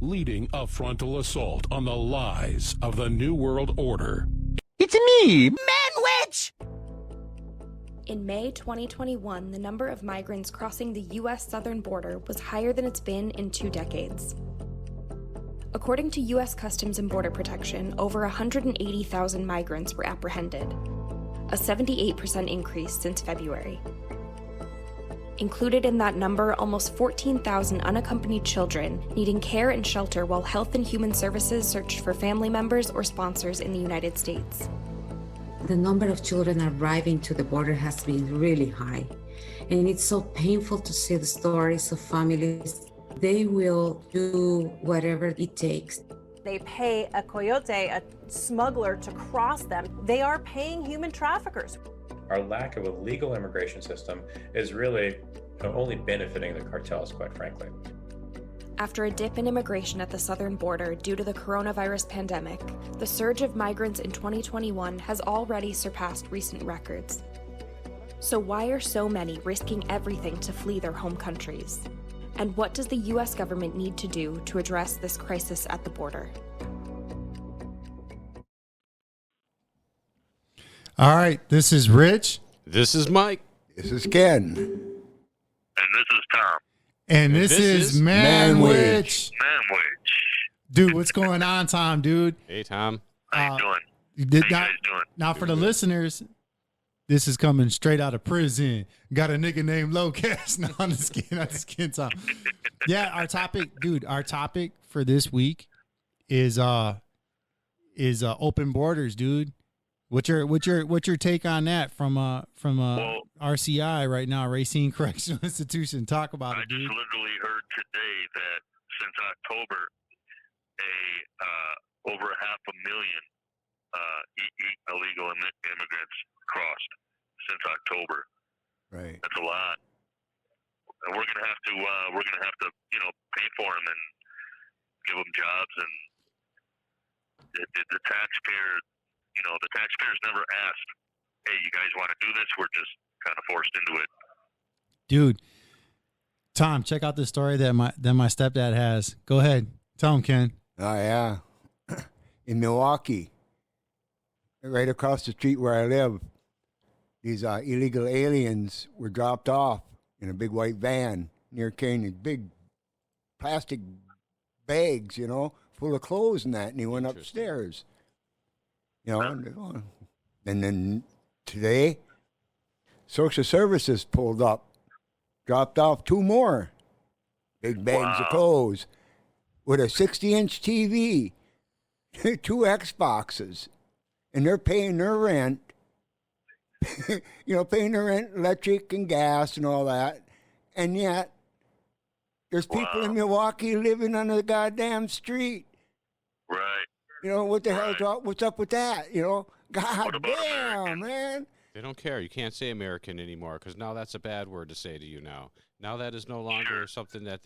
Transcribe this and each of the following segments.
leading a frontal assault on the lies of the New World Order. It's me, Manwich! In May 2021, the number of migrants crossing the U.S. southern border was higher than it's been in 2 decades. According to U.S. Customs and Border Protection, over 180,000 migrants were apprehended, a 78% increase since February. Included in that number, almost 14,000 unaccompanied children needing care and shelter while Health and Human Services searched for family members or sponsors in the United States. The number of children arriving to the border has been really high. And it's so painful to see the stories of families. They will do whatever it takes. They pay a coyote, a smuggler, to cross them. They are paying human traffickers. Our lack of a legal immigration system is really only benefiting the cartels, quite frankly. After a dip in immigration at the southern border due to the coronavirus pandemic, the surge of migrants in 2021 has already surpassed recent records. So why are so many risking everything to flee their home countries? And what does the U.S. government need to do to address this crisis at the border? All right, this is Rich. This is Mike. This is Ken. And this is Tom. And this is Manwich. Dude, what's going on, Tom, dude? Hey, Tom. How you doing? You did How you not, guys doing? now, for the listeners, this is coming straight out of prison. Got a nigga named Locast. Not on the skin, Tom. Yeah, our topic for this week is open borders, dude. What's your take on that from RCI right now, Racine Correctional Institution? Talk about it, dude. I just literally heard today that since October, over 500,000 illegal immigrants crossed since October. Right. That's a lot, and we're gonna have to pay for them and give them jobs, and the taxpayer. The taxpayers never asked, hey, you guys want to do this? We're just kind of forced into it. Dude, Tom, check out the story that my stepdad has. Go ahead. Tell him, Ken. Oh, yeah. In Milwaukee, right across the street where I live, these illegal aliens were dropped off in a big white van near Canyon, big plastic bags, full of clothes and that, and he went upstairs. And then today, Social Services pulled up, dropped off 2 more big bags of clothes with a 60-inch TV, 2 Xboxes, and they're paying their rent, paying their rent, electric and gas and all that, and yet there's people in Milwaukee living on the goddamn street. Right. What the hell? What's up with that? God damn, man. They don't care. You can't say American anymore because now that's a bad word to say to you now. Now that is no longer something that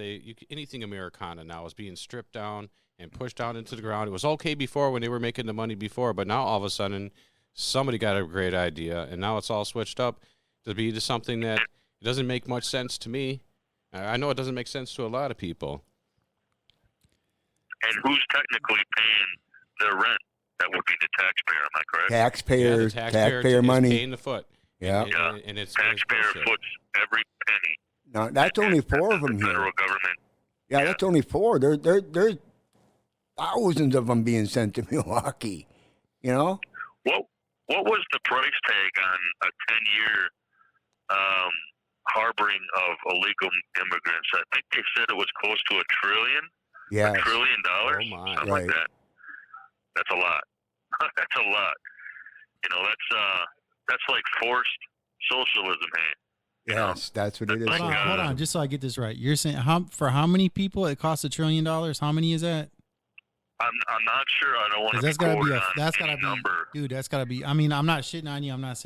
anything Americana now is being stripped down and pushed down into the ground. It was okay before when they were making the money before, but now all of a sudden somebody got a great idea, and now it's all switched up to be to something that doesn't make much sense to me. I know it doesn't make sense to a lot of people. And who's technically paying their rent? That would be the taxpayer, am I correct? Taxpayer money. Paying the foot. Yeah. And it's taxpayer foots every penny. No, that's only 4 of them here. Federal government. Yeah, that's only 4. There's thousands of them being sent to Milwaukee. What was the price tag on a 10-year harboring of illegal immigrants? I think they said it was close to $1 trillion. Yeah. $1 trillion. Oh my! Something like that. That's a lot. That's a lot. That's like forced socialism, hey. Yes, that's what it is. Hold on, just so I get this right. You're saying for how many people it costs $1 trillion? How many is that? I'm not sure. I don't want to. That's gotta be number. Dude, that's gotta be. I mean, I'm not shitting on you. I'm not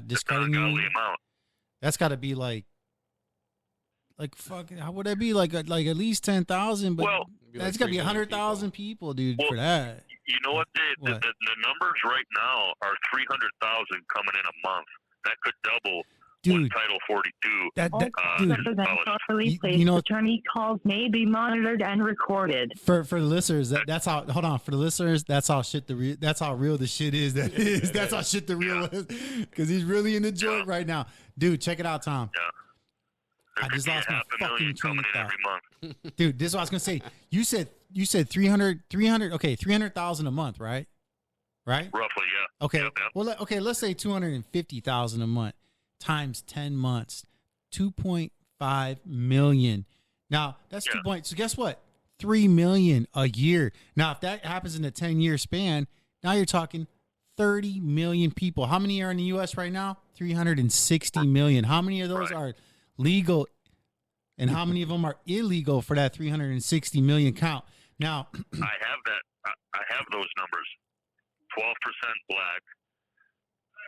discrediting you. Amount. That's gotta be like fucking. How would that be like at least 10,000? But that's gotta be 100,000 people, dude, for that. You know what? The numbers right now are 300,000 coming in a month. That could double Dude, Title 42. dude, properly placed you know, attorney calls may be monitored and recorded. for the listeners, that's how. Hold on, for the listeners, that's how that's how real the shit is. That is, that's how shit the real is. Because he's really in the joint right now, dude. Check it out, Tom. Yeah. I just lost my fucking train of thought. Every month. Dude, this is what I was gonna say. You said 300. Okay, 300,000 a month, right? Right. Roughly, yeah. Okay. Yep. Well, okay. Let's say 250,000 a month times 10 months, 2.5 million. Now that's 2 points. So guess what? 3 million a year. Now, if that happens in a 10-year span, now you're talking 30 million people. How many are in the U.S. right now? 360 million. How many of those are legal, and how many of them are illegal for that 360 million count? Now, I have that. I have those numbers. 12% black.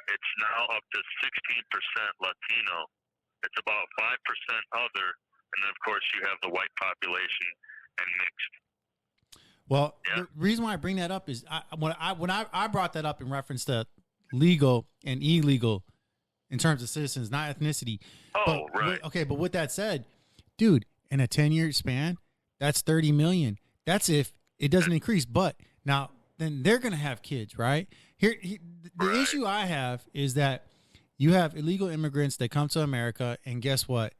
It's now up to 16% Latino. It's about 5% other, and then of course you have the white population and mixed. Well, the reason why I bring that up is when I brought that up in reference to legal and illegal in terms of citizens, not ethnicity. Oh, right. But with that said, dude, in a 10-year span, that's 30 million. That's if it doesn't increase. But now, then they're going to have kids, right? The issue I have is that you have illegal immigrants that come to America, and guess what?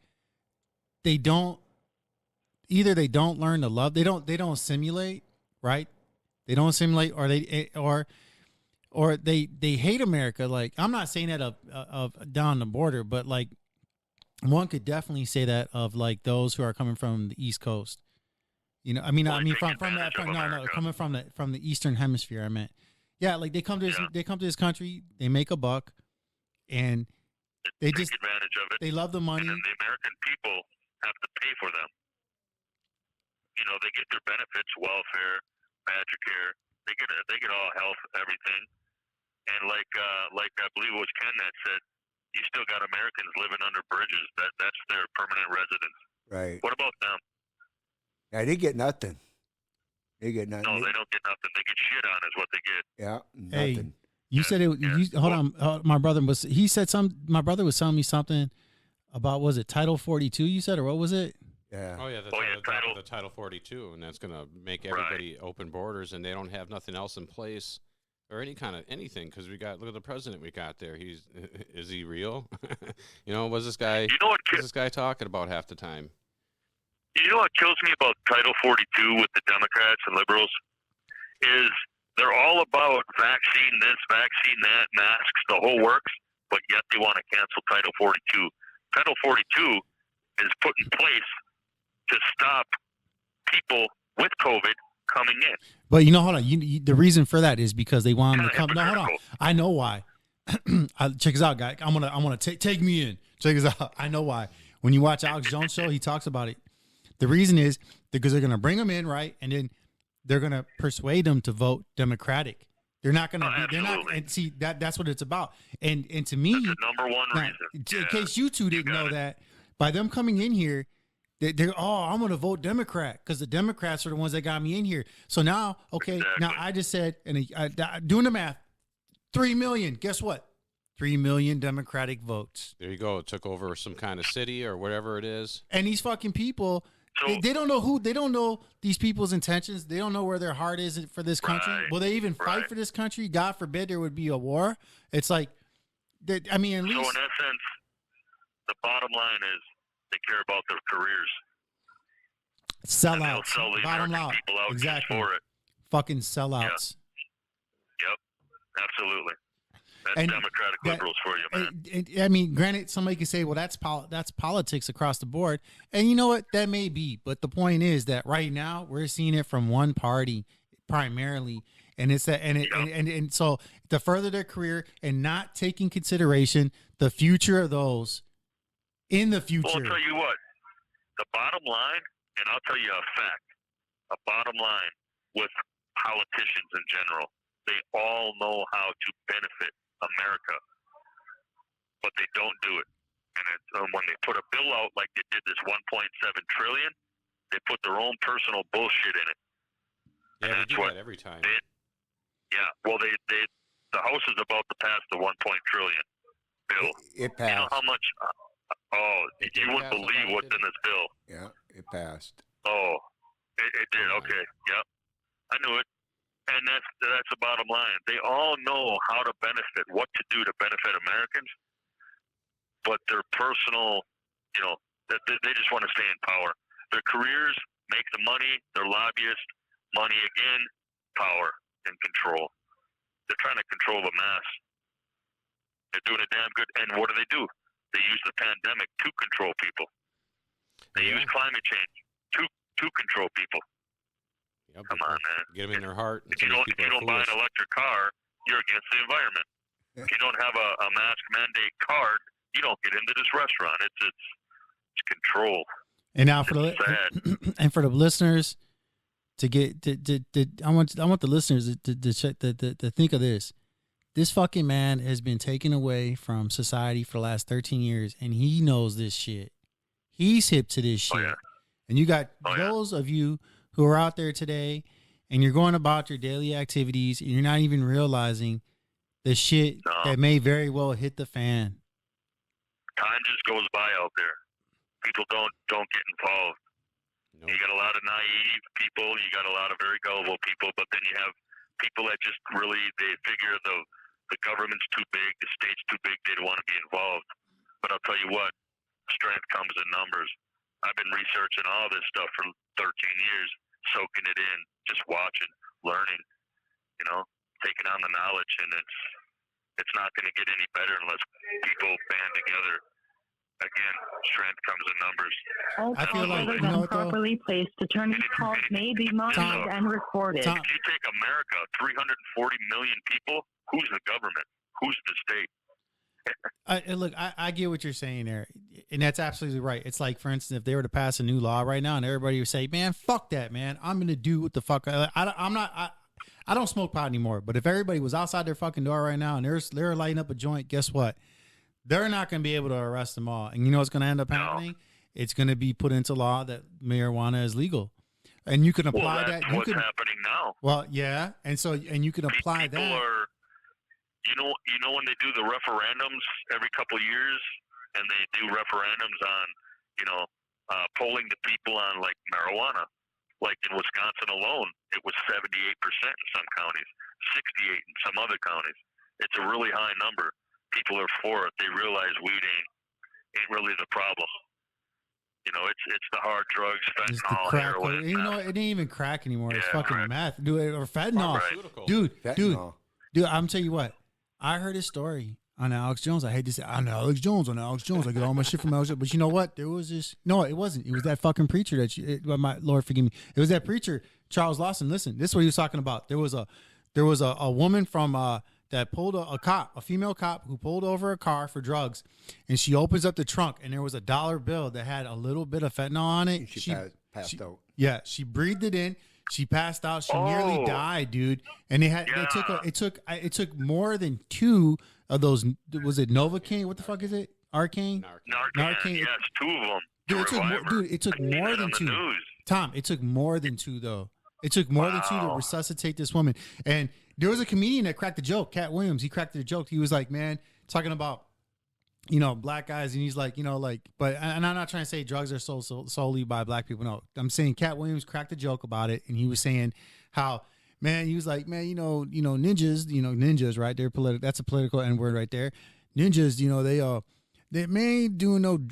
They don't learn to love. They don't assimilate, right? They don't assimilate, or they hate America. Like, I'm not saying that of down the border, but like one could definitely say that of like those who are coming from the East Coast. You know, coming from the Eastern Hemisphere. I meant, yeah, like they come to this country, they make a buck, and they take advantage of it. They love the money. And then the American people have to pay for them. You know, they get their benefits, welfare, badger care. They get all health, everything. And like I believe it was Ken that said, you still got Americans living under bridges. That's their permanent residence. Right. What about them? Yeah, they get nothing. They get nothing. No, they don't get nothing. They get shit on is what they get. Yeah, nothing. Hey, you said it. You, hold on. My brother was. He said some. My brother was telling me something about, was it Title 42? You said, or what was it? Yeah. Oh yeah, the Title 42, and that's going to make everybody open borders, and they don't have nothing else in place or any kind of anything, because look at the president we got there. Is he real? You know, what's this guy talking about half the time? You know what kills me about Title 42 with the Democrats and liberals is they're all about vaccine this, vaccine that, masks, the whole works, but yet they want to cancel Title 42. Title 42 is put in place to stop people with COVID coming in. But hold on. The reason for that is because they want them to come. No, hold on. I know why. Check this out, guy. I'm gonna take me in. Check this out. I know why. When you watch Alex Jones' show, he talks about it. The reason is because they're gonna bring them in, right, and then they're gonna persuade them to vote Democratic. They're not gonna. They're not. And see that's what it's about. And to me, that's the number one reason. In case you two didn't know that, by them coming in here, they're I'm gonna vote Democrat because the Democrats are the ones that got me in here. So now, okay, now I just said, and doing the math, 3 million. Guess what? 3 million Democratic votes. There you go. It took over some kind of city or whatever it is. And these fucking people. They don't know they don't know these people's intentions. They don't know where their heart is for this country. Will they even fight for this country? God forbid there would be a war. It's like, I mean, at least. So in essence, the bottom line is they care about their careers. Sellouts. Sell the Bottom American line. people out Exactly. for it. Fucking sellouts. Yeah. Yep. Absolutely. That's Democratic liberals for you, man. I mean, granted, somebody could say, well, that's politics across the board. And you know what? That may be. But the point is that right now we're seeing it from one party primarily. And it's that, and so to further their career and not taking consideration the future of those in the future. Well, I'll tell you what, the bottom line, and I'll tell you a fact, a bottom line with politicians in general, they all know how to benefit America, but they don't do it. And when they put a bill out like they did this 1.7 trillion, they put their own personal bullshit in it. Yeah, and they do that every time. The House is about to pass the 1 trillion. bill. It You know passed. how much? You wouldn't believe what's in this bill. Yeah, it passed. Oh, it did. Okay, yep, I knew it. And that's the bottom line. They all know how to benefit, what to do to benefit Americans, but their personal, they just want to stay in power. Their careers, make the money, their lobbyists, money again, power and control. They're trying to control the mass. They're doing it damn good. And what do? They use the pandemic to control people. They use climate change to control people. Yep, Come on, man. Get them in their heart. If you don't buy an electric car, you're against the environment. If you don't have a mask mandate card, you don't get into this restaurant. It's control. And now for the listeners to get I want the listeners to think of this. This fucking man has been taken away from society for the last 13 years, and he knows this shit. He's hip to this shit. Oh, yeah. And you got those of you who are out there today, and you're going about your daily activities, and you're not even realizing the shit that may very well hit the fan. Time just goes by out there. People don't get involved. Nope. You got a lot of naive people. You got a lot of very gullible people, but then you have people that just really, they figure the government's too big, the state's too big, they don't want to be involved. But I'll tell you what, strength comes in numbers. I've been researching all this stuff for 13 years, soaking it in, just watching, learning, taking on the knowledge, and it's not going to get any better unless people band together. Again, strength comes in numbers. All I feel like, other you know than what, though? properly placed, attorney's calls may be monitored and recorded. If you take America, 340 million people, who's the government? Who's the state? Look, I get what you're saying there, and that's absolutely right. It's like, for instance, if they were to pass a new law right now, and everybody would say, "Man, fuck that, man. I'm gonna do what the fuck." I don't smoke pot anymore. But if everybody was outside their fucking door right now and they're lighting up a joint, guess what? They're not gonna be able to arrest them all. And you know what's gonna end up happening? It's gonna be put into law that marijuana is legal, and you can apply that. What's happening now? Well, yeah, and you can apply people that. Are, you know when they do the referendums every couple of years, and they do referendums on, polling the people on like marijuana. Like in Wisconsin alone, it was 78% in some counties, 68% in some other counties. It's a really high number. People are for it. They realize weed ain't really the problem. It's the hard drugs, It's the fentanyl, crack. heroin. It ain't even crack anymore. It's Yeah, fucking right. meth, dude, or fentanyl. Right. Dude, Fentanyl. dude. I'm telling you what. I heard his story on Alex Jones. I hate to say on Alex Jones. I get all my shit from Alex Jones. But you know what? There was this. No, it wasn't. It was that fucking preacher my Lord forgive me. It was that preacher, Charles Lawson. Listen, this is what he was talking about. There was a woman from that pulled a female cop who pulled over a car for drugs, and she opens up the trunk, and there was a dollar bill that had a little bit of fentanyl on it. She passed out. Yeah, she breathed it in. She passed out. She nearly died, dude. And it took more than 2 of those. Was it Novocaine? What the fuck is it? Arcane? Narcan. Yes, 2 of them. It took more than 2. Tom, it took more than 2 though. It took more than 2 to resuscitate this woman. And there was a comedian that cracked the joke, Cat Williams. He cracked the joke. He was like, man, talking about, black guys. And he's like, but, and I'm not trying to say drugs are sold solely by black people. No, I'm saying Cat Williams cracked the joke about it. And he was saying how, man, he was like, man, ninjas, right? They're political. That's a political N word right there. Ninjas, they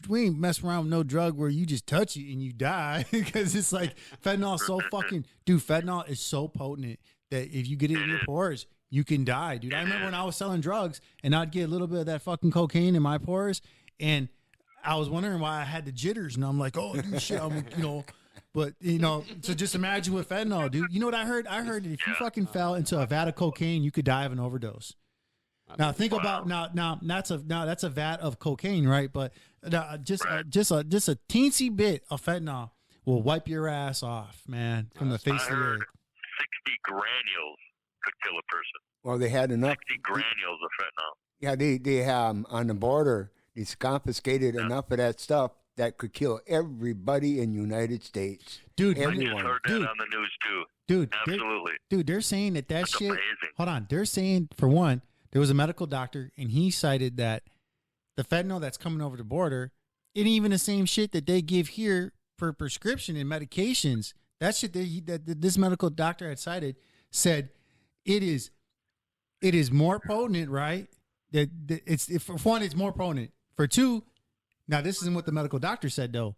we ain't messing around with no drug where you just touch it and you die. Because it's like fentanyl is so fucking, dude, fentanyl is so potent that if you get it in your pores, you can die, dude. I remember when I was selling drugs and I'd get a little bit of that fucking cocaine in my pores, and I was wondering why I had the jitters, and I'm like, oh, dude, shit, but so just imagine with fentanyl, dude. You know what I heard? I heard that if you fucking fell into a vat of cocaine, you could die of an overdose. Now think about now that's a vat of cocaine, right? But just a teensy bit of fentanyl will wipe your ass off, man, from the face of the earth. 60 granules could kill a person. Well, they had enough. 60 granules of fentanyl. Yeah, they have on the border. They confiscated enough of that stuff that could kill everybody in the United States. Dude, everyone. I just heard that on the news too. Dude, absolutely. They're saying that That's shit. amazing. Hold on, they're saying, for one, there was a medical doctor, and he cited that the fentanyl that's coming over the border, it ain't even the same shit that they give here for prescription and medications. That shit that this medical doctor had cited said it is more potent, right? For one, it's more potent. For two, now this isn't what the medical doctor said though,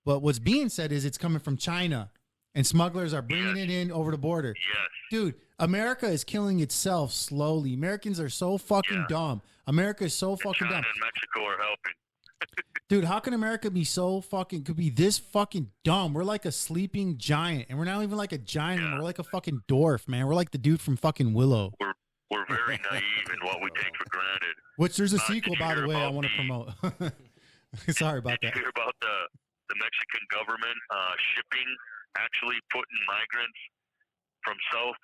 but what's being said is it's coming from China, and smugglers are bringing it in over the border. Yes. Dude, America is killing itself slowly. Americans are so fucking dumb. America is so fucking China dumb. and Mexico are helping. Dude, how can America be so fucking, could be this fucking dumb? We're like a sleeping giant, and we're not even like a giant. We're like a fucking dwarf, man. We're like the dude from fucking Willow. We're very naive in what we take for granted. Which there's a sequel, by the way, I want to promote. Sorry about that. Did you hear about the Mexican government actually putting migrants from South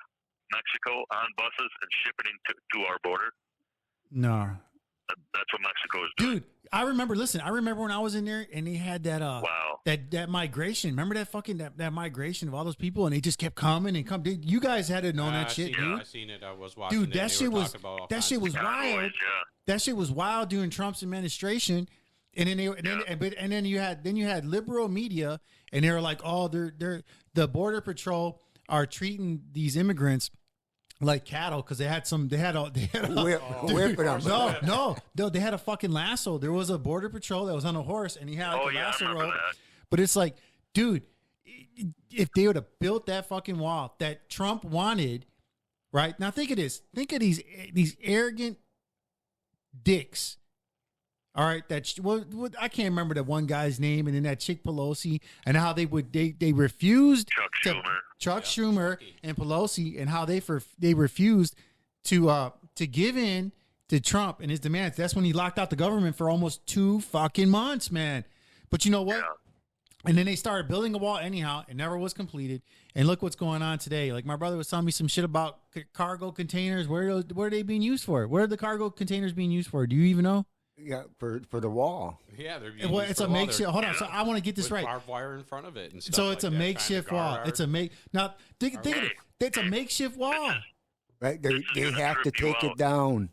Mexico on buses and shipping to our border? No. That's what Mexico is doing. Dude, I remember when I was in there and they had that that migration. Remember that fucking that migration of all those people, and they just kept coming and coming. You guys had to know that shit, dude. I seen it. I was watching. Dude, that shit was wild. That shit was wild during Trump's administration. And then you had liberal media, and they were like, "Oh, the border patrol are treating these immigrants like cattle because they had they had a fucking lasso. There was a border patrol that was on a horse, and he had a lasso rope. But it's like, dude, if they would have built that fucking wall that Trump wanted, right now, think of this. Think of these arrogant dicks. All right, I can't remember that one guy's name, and then that chick Pelosi, and how they refused Chuck Schumer and Pelosi, and how they refused to give in to Trump and his demands. That's when he locked out the government for almost 2 fucking months, man. But you know what? And then they started building a wall anyhow. It never was completed. And look what's going on today. Like my brother was telling me some shit about cargo containers. Where are they being used for? What are the cargo containers being used for? Do you even know? Yeah, for the wall. Yeah, they're well, it's a makeshift. Hold on, so I want to get this right. Barbed wire in front of it, and stuff so it's like a makeshift wall. It's a now. Think of it. It's a makeshift wall. Right? They have to take it down.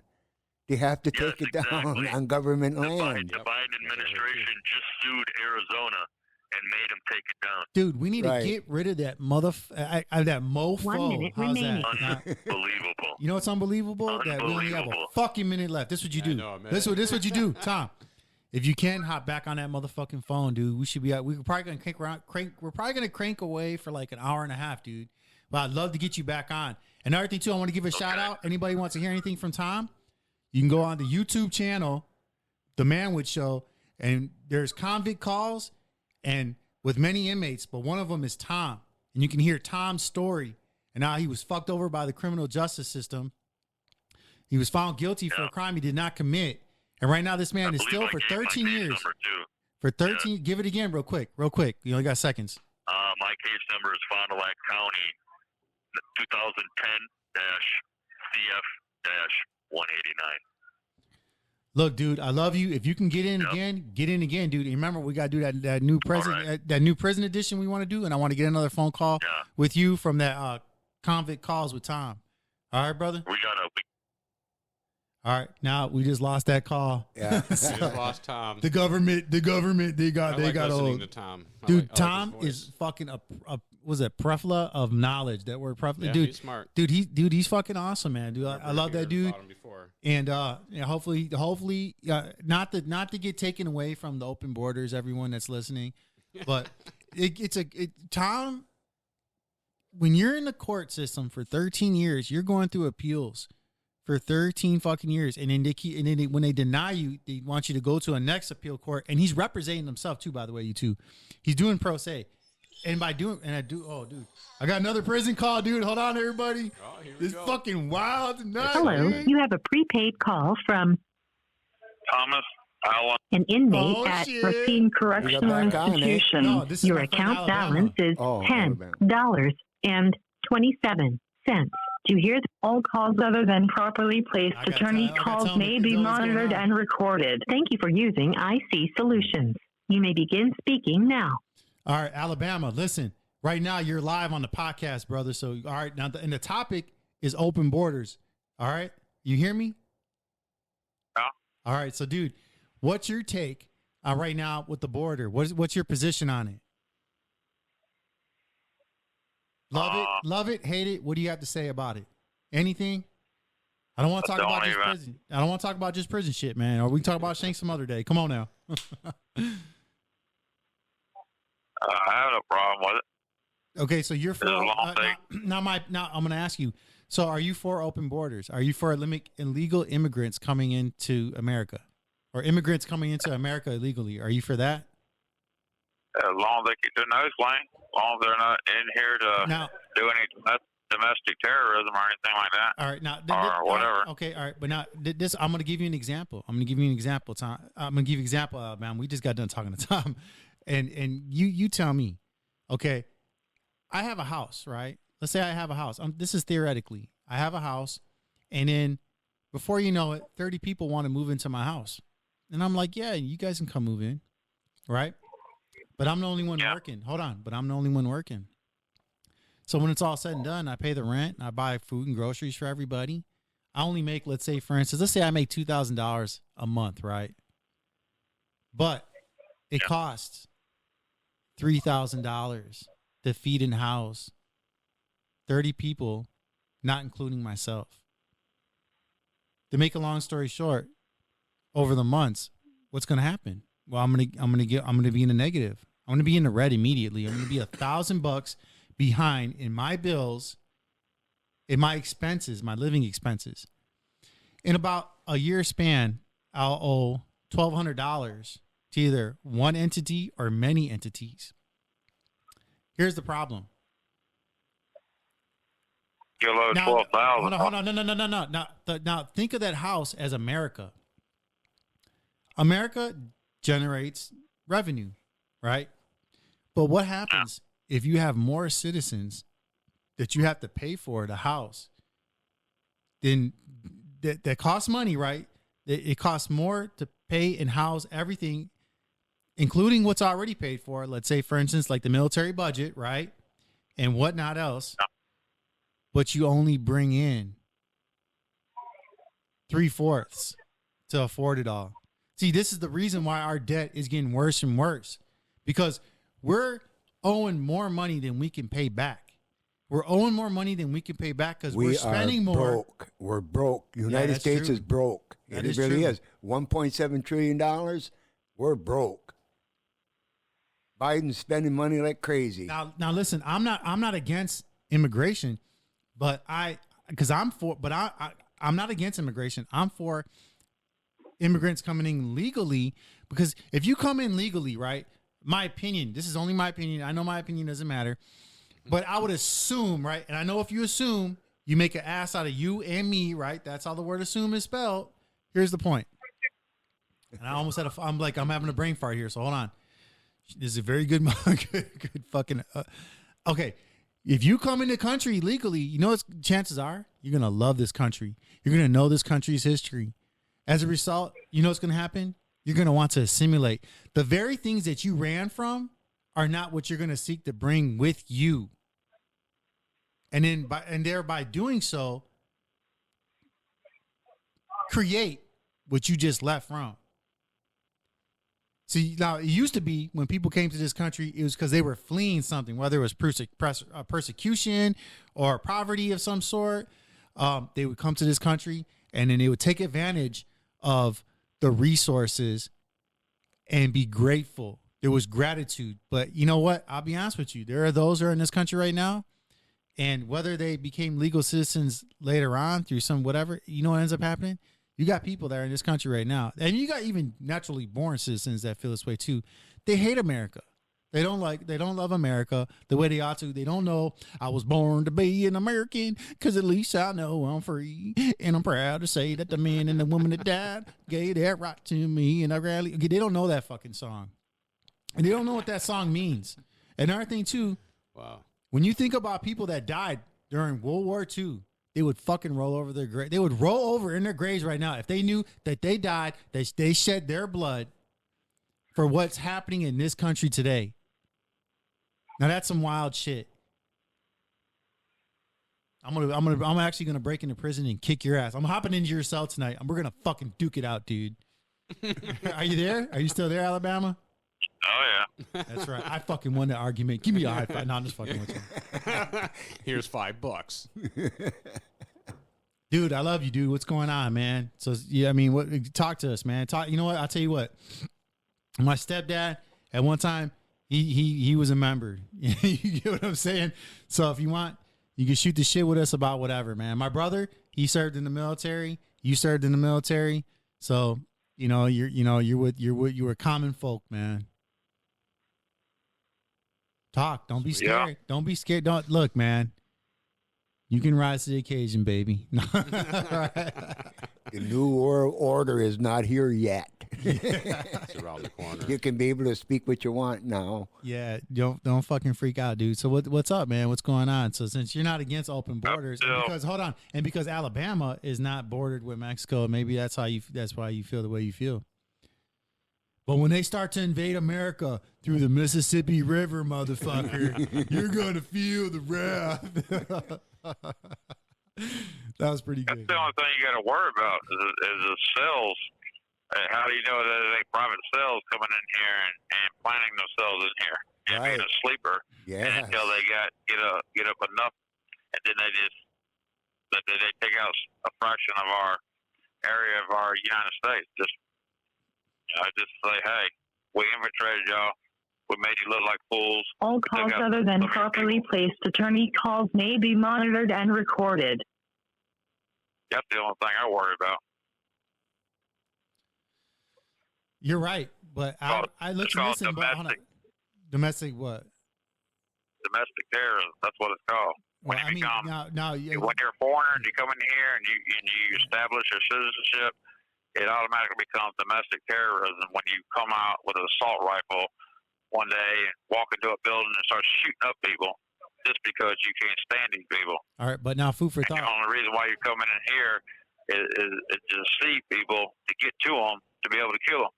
They have to take it down on government land. The Biden administration just sued Arizona and made them take it down. Dude, we need to get rid of that that mofo. 1 minute How's remaining. that? Unbelievable. You know what's unbelievable? That we only have a fucking minute left. This is what you do. This is what you do, Tom. If you can hop back on that motherfucking phone, dude, we should be out. We're probably gonna crank away for like an hour and a half, dude. But I'd love to get you back on. Another thing too, I want to give a shout out. Anybody wants to hear anything from Tom? You can go on the YouTube channel, The Manwich Show, and there's convict calls and with many inmates, but one of them is Tom, and you can hear Tom's story and how he was fucked over by the criminal justice system. He was found guilty for a crime he did not commit, and right now this man is still for 13 years. For 13, give it again, real quick. You only got seconds. My case number is Fond du Lac County, 2010-CF-189. Look, dude, I love you. If you can get in again, dude. Remember, we got to do that new prison, that new prison edition we want to do, and I want to get another phone call with you from that convict calls with Tom. All right, brother. All right, now we just lost that call. Yeah, we just lost Tom. The government, they got listening old. to Tom. Dude, Tom is fucking was a prefla of knowledge. That word prefla, yeah, dude. He's smart. Dude, he's fucking awesome, man. Dude, I love that dude. And hopefully, not to get taken away from the open borders, everyone that's listening, but Tom. When you're in the court system for 13 years, you're going through appeals for 13 fucking years, and then when they deny you, they want you to go to a next appeal court, and he's representing himself too. By the way, he's doing pro se, and I got another prison call, dude. Hold on, everybody. This fucking wild tonight. Hello, man. you have a prepaid call from Thomas Allen, an inmate at Racine Correctional Institution. No, this is Your my friend account Alabama. balance is $10.27. To hear all calls other than properly placed attorney calls may be monitored and recorded. Thank you for using IC Solutions. You may begin speaking now. All right, Alabama, listen. Right now, you're live on the podcast, brother. So, all right, now, and the topic is open borders. All right, you hear me? Yeah. All right, so, dude, What's your take right now with the border? What's your position on it? Love it, hate it. What do you have to say about it? Anything? I don't want to talk about just prison. I don't want to talk about just prison shit, man. Or we can talk about Shank some other day. Come on now. I have no problem with it. Okay, so you're for now. I'm going to ask you. So, are you for open borders? Are you for illegal immigrants coming into America, or immigrants coming into America illegally? Are you for that? As long as they keep their nose clean, as long as they're not in here to do any domestic terrorism or anything like that. All right, now or whatever. Okay, all right, but now this, I'm going to give you an example. I'm going to give you an example, Tom. I'm going to give you an example, man. We just got done talking to Tom, and you tell me, okay. I have a house, right? Let's say I have a house. This is theoretically. I have a house, and then before you know it, 30 people want to move into my house, and I'm like, yeah, you guys can come move in, right? But I'm the only one working. Hold on, but I'm the only one working. So when it's all said and done, I pay the rent, and I buy food and groceries for everybody. I only make, let's say, for instance, let's say I make $2,000 a month, right? But it costs $3,000 to feed and house 30 people, not including myself. To make a long story short, over the months, what's going to happen? Well, I'm going to be in the negative. I'm going to be in the red immediately. I'm going to be $1,000 behind in my bills, in my expenses, my living expenses. In about a year span, I'll owe $1,200 to either one entity or many entities. Here's the problem. You'll owe $12,000. Hold on. No. Now think of that house as America. America generates revenue, right? But what happens if you have more citizens that you have to pay for the house? Then that costs money, right? It costs more to pay and house everything, including what's already paid for. Let's say, for instance, like the military budget, right? And whatnot else. But you only bring in 3/4 to afford it all. See, this is the reason why our debt is getting worse and worse, because we're owing more money than we can pay back. We're owing more money than we can pay back because we're spending more. Broke. We're broke. United States is broke. It really is. $1.7 trillion. We're broke. Biden's spending money like crazy. Now listen, I'm not against immigration, but I'm not against immigration. I'm for immigrants coming in legally, because if you come in legally, right? My opinion, this is only my opinion. I know my opinion doesn't matter, but I would assume, right? And I know if you assume, you make an ass out of you and me, right? That's how the word assume is spelled. Here's the point. And I almost had I'm having a brain fart here, so hold on. This is a very good fucking. Okay. If you come in the country legally, you know what chances are? You're going to love this country. You're going to know this country's history. As a result, you know what's going to happen? You're going to want to assimilate. The very things that you ran from are not what you're going to seek to bring with you. And then thereby doing so, create what you just left from. See, now it used to be when people came to this country, it was because they were fleeing something, whether it was persecution or poverty of some sort. They would come to this country and then they would take advantage of the resources and be grateful. There was gratitude. But you know what? I'll be honest with you. There are those who are in this country right now, and whether they became legal citizens later on through some whatever, you know what ends up happening? You got people that are in this country right now, and you got even naturally born citizens that feel this way too. They hate America. They don't love America the way they ought to. They don't know I was born to be an American, because at least I know I'm free, and I'm proud to say that the man and the woman that died gave that right to me. And they don't know that fucking song, and they don't know what that song means. And another thing too, wow, when you think about people that died during World War II, they would fucking roll over their grave. They would roll over in their graves right now if they knew that they died, that they shed their blood for what's happening in this country today. Now that's some wild shit. I'm actually gonna break into prison and kick your ass. I'm hopping into your cell tonight, and we're gonna fucking duke it out, dude. Are you there? Are you still there, Alabama? Oh yeah. That's right. I fucking won that argument. Give me a high five. No, I'm just fucking with you. Here's $5. Dude, I love you, dude. What's going on, man? So yeah, I mean, talk to us, man. Talk. You know what? I'll tell you what. My stepdad at one time, he was a member. You get what I'm saying? So if you want, you can shoot the shit with us about whatever, man. My brother, he served in the military. You served in the military. So you were common folk, man. Talk. Don't be scared. Yeah. Don't be scared. Don't look, man. You can rise to the occasion, baby. The new world order is not here yet. It's around the corner. You can be able to speak what you want now. Yeah, don't fucking freak out, dude. So what's up, man? What's going on? So since you're not against open borders, and because Alabama is not bordered with Mexico, maybe that's why you feel the way you feel. But when they start to invade America through the Mississippi River, motherfucker, you're gonna feel the wrath. That was pretty good. That's the only thing you got to worry about is the cells. How do you know that it ain't private cells coming in here and planting themselves in here and Right. being a sleeper until they get up enough, and then they take out a fraction of our area of our United States. Just say, hey, we infiltrated y'all. We made you look like fools. All calls other than properly placed attorney calls may be monitored and recorded. That's the only thing I worry about. You're right, but I listen. But hold on. Domestic what? Domestic terrorism. That's what it's called. When Well, you I mean, become, when you're a foreigner and you come in here and you establish your citizenship, it automatically becomes domestic terrorism when you come out with an assault rifle one day and walk into a building and start shooting up people just because you can't stand these people. all right, but now food for And the thought. only reason why you're coming in here is to deceive people, to get to them, to be able to kill them.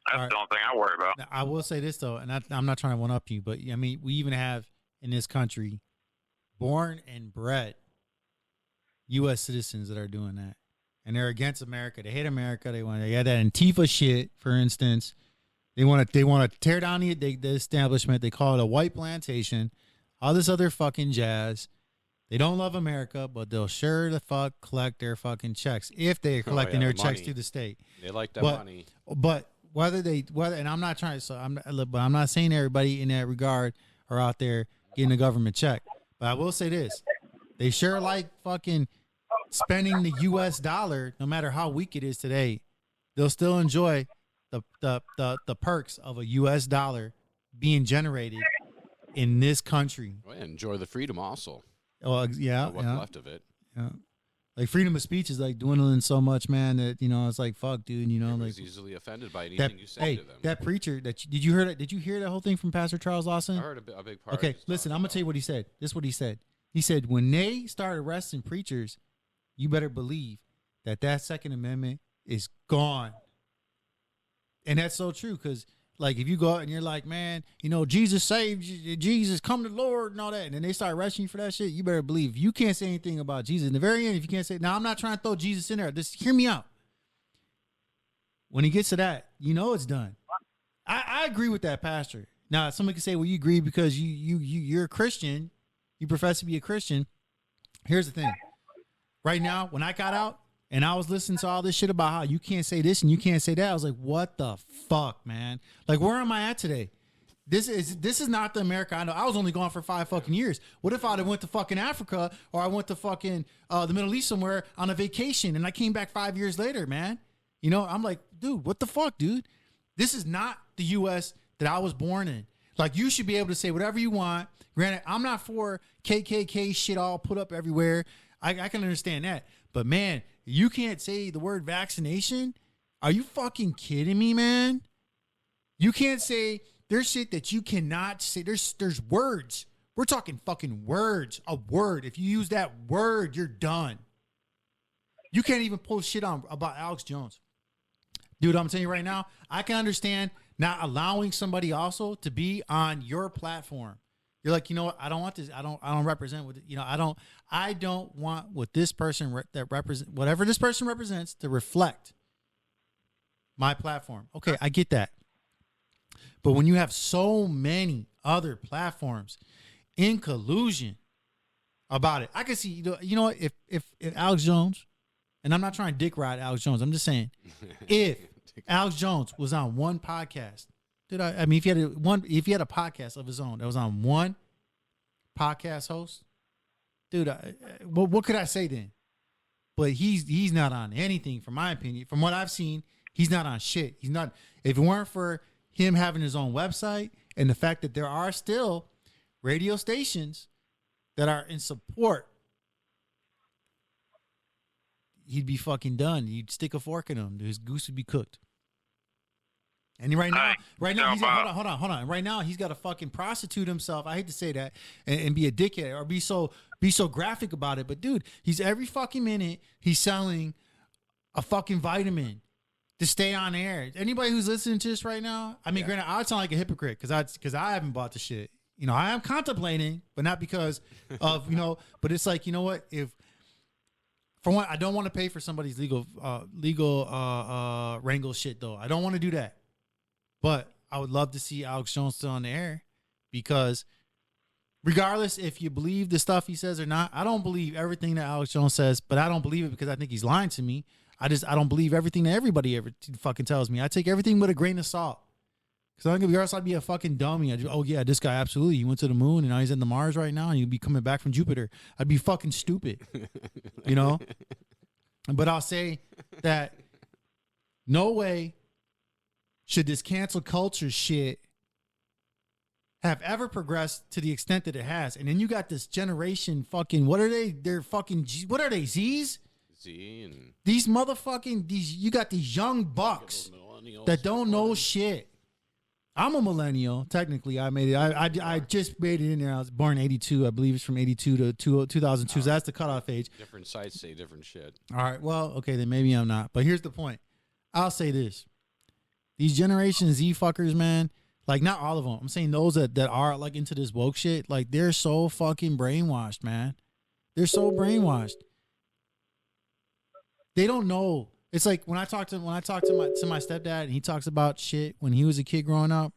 That's All right. the only thing I worry about. Now, I will say this though, and I'm not trying to one up you, but I mean, we even have in this country born and bred U.S. citizens that are doing that, and they're against America. They hate America. They got that Antifa shit, for instance. They want to tear down the establishment. They call it a white plantation. All this other fucking jazz. They don't love America, but they'll sure the fuck collect their fucking checks if they're collecting their checks through the state. They like that money. But and I'm not trying to, but I'm not saying everybody in that regard are out there getting a government check. But I will say this: they sure like fucking spending the U.S. dollar, no matter how weak it is today. They'll still enjoy the perks of a U.S. dollar being generated in this country. Well, enjoy the freedom also. Oh, yeah. What's left of it. Yeah. Like freedom of speech is like dwindling so much, man, that, it's like, fuck, dude, Everybody's easily offended by anything you say to them. That preacher, did you hear that? Did you hear that whole thing from Pastor Charles Lawson? I heard a big part. Okay, listen, I'm going to tell you what he said. This is what he said. He said, when they start arresting preachers, you better believe that Second Amendment is gone. And that's so true, because like if you go out and you're like, man, Jesus saved you, Jesus, come to the Lord and all that, and then they start arresting you for that shit, you better believe if you can't say anything about Jesus. In the very end, if you can't say, now I'm not trying to throw Jesus in there, just hear me out. When he gets to that, it's done. I agree with that pastor. Now, somebody can say, well, you agree because you're a Christian, you profess to be a Christian. Here's the thing. Right now, when I got out, and I was listening to all this shit about how you can't say this and you can't say that, I was like, what the fuck, man? Like, where am I at today? This is not the America I know. I was only gone for 5 fucking years. What if I'd have went to fucking Africa or I went to fucking the Middle East somewhere on a vacation and I came back 5 years later, man? I'm like, dude, what the fuck, dude? This is not the U.S. that I was born in. Like, you should be able to say whatever you want. Granted, I'm not for KKK shit all put up everywhere. I can understand that. But, man, you can't say the word vaccination? Are you fucking kidding me, man? You can't say, there's shit that you cannot say. There's words. We're talking fucking words. A word. If you use that word, you're done. You can't even post shit about Alex Jones. Dude, I'm telling you right now, I can understand not allowing somebody also to be on your platform. You're like, you know what? I don't want this. I don't represent what, I don't want what this person that represent, whatever this person represents, to reflect my platform. Okay, I get that. But when you have so many other platforms in collusion about it, I can see, you know what, if Alex Jones, and I'm not trying to dick ride Alex Jones, I'm just saying, if Alex Jones was on one podcast, I mean, if he had a podcast of his own that was on one podcast host, dude, what could I say then? But he's not on anything, from my opinion. From what I've seen, he's not on shit. He's not. If it weren't for him having his own website and the fact that there are still radio stations that are in support, he'd be fucking done. You'd stick a fork in him. His goose would be cooked. And right now, he's hold on. Right now, he's got to fucking prostitute himself. I hate to say that, and be a dickhead or be so graphic about it. But dude, he's every fucking minute he's selling a fucking vitamin to stay on air. Anybody who's listening to this right now, I mean, granted, I sound like a hypocrite because I haven't bought the shit. You know, I am contemplating, but not because of But it's like, you know what? If for one, I don't want to pay for somebody's legal wrangle shit though. I don't want to do that. But I would love to see Alex Jones still on the air, because regardless if you believe the stuff he says or not, I don't believe everything that Alex Jones says, but I don't believe it because I think he's lying to me. I don't believe everything that everybody ever fucking tells me. I take everything with a grain of salt. Because I'm going to be honest, I'd be a fucking dummy. Oh yeah, this guy absolutely. He went to the moon and now he's in the Mars right now and he'd be coming back from Jupiter. I'd be fucking stupid. But I'll say that no way should this cancel culture shit have ever progressed to the extent that it has. And then you got this generation fucking, what are they? They're fucking, what are they, Z's? Z and... These motherfucking, you got these young bucks that don't know shit. I'm a millennial. Technically, I made it. I just made it in there. I was born in 82. I believe it's from 82 to 2002. So that's the cutoff age. Different sites say different shit. All right. Well, okay, then maybe I'm not. But here's the point. I'll say this. These Generation Z fuckers, man, like not all of them. I'm saying those that are like into this woke shit, like they're so fucking brainwashed, man. They're so brainwashed. They don't know. It's like when I talk to my stepdad and he talks about shit when he was a kid growing up.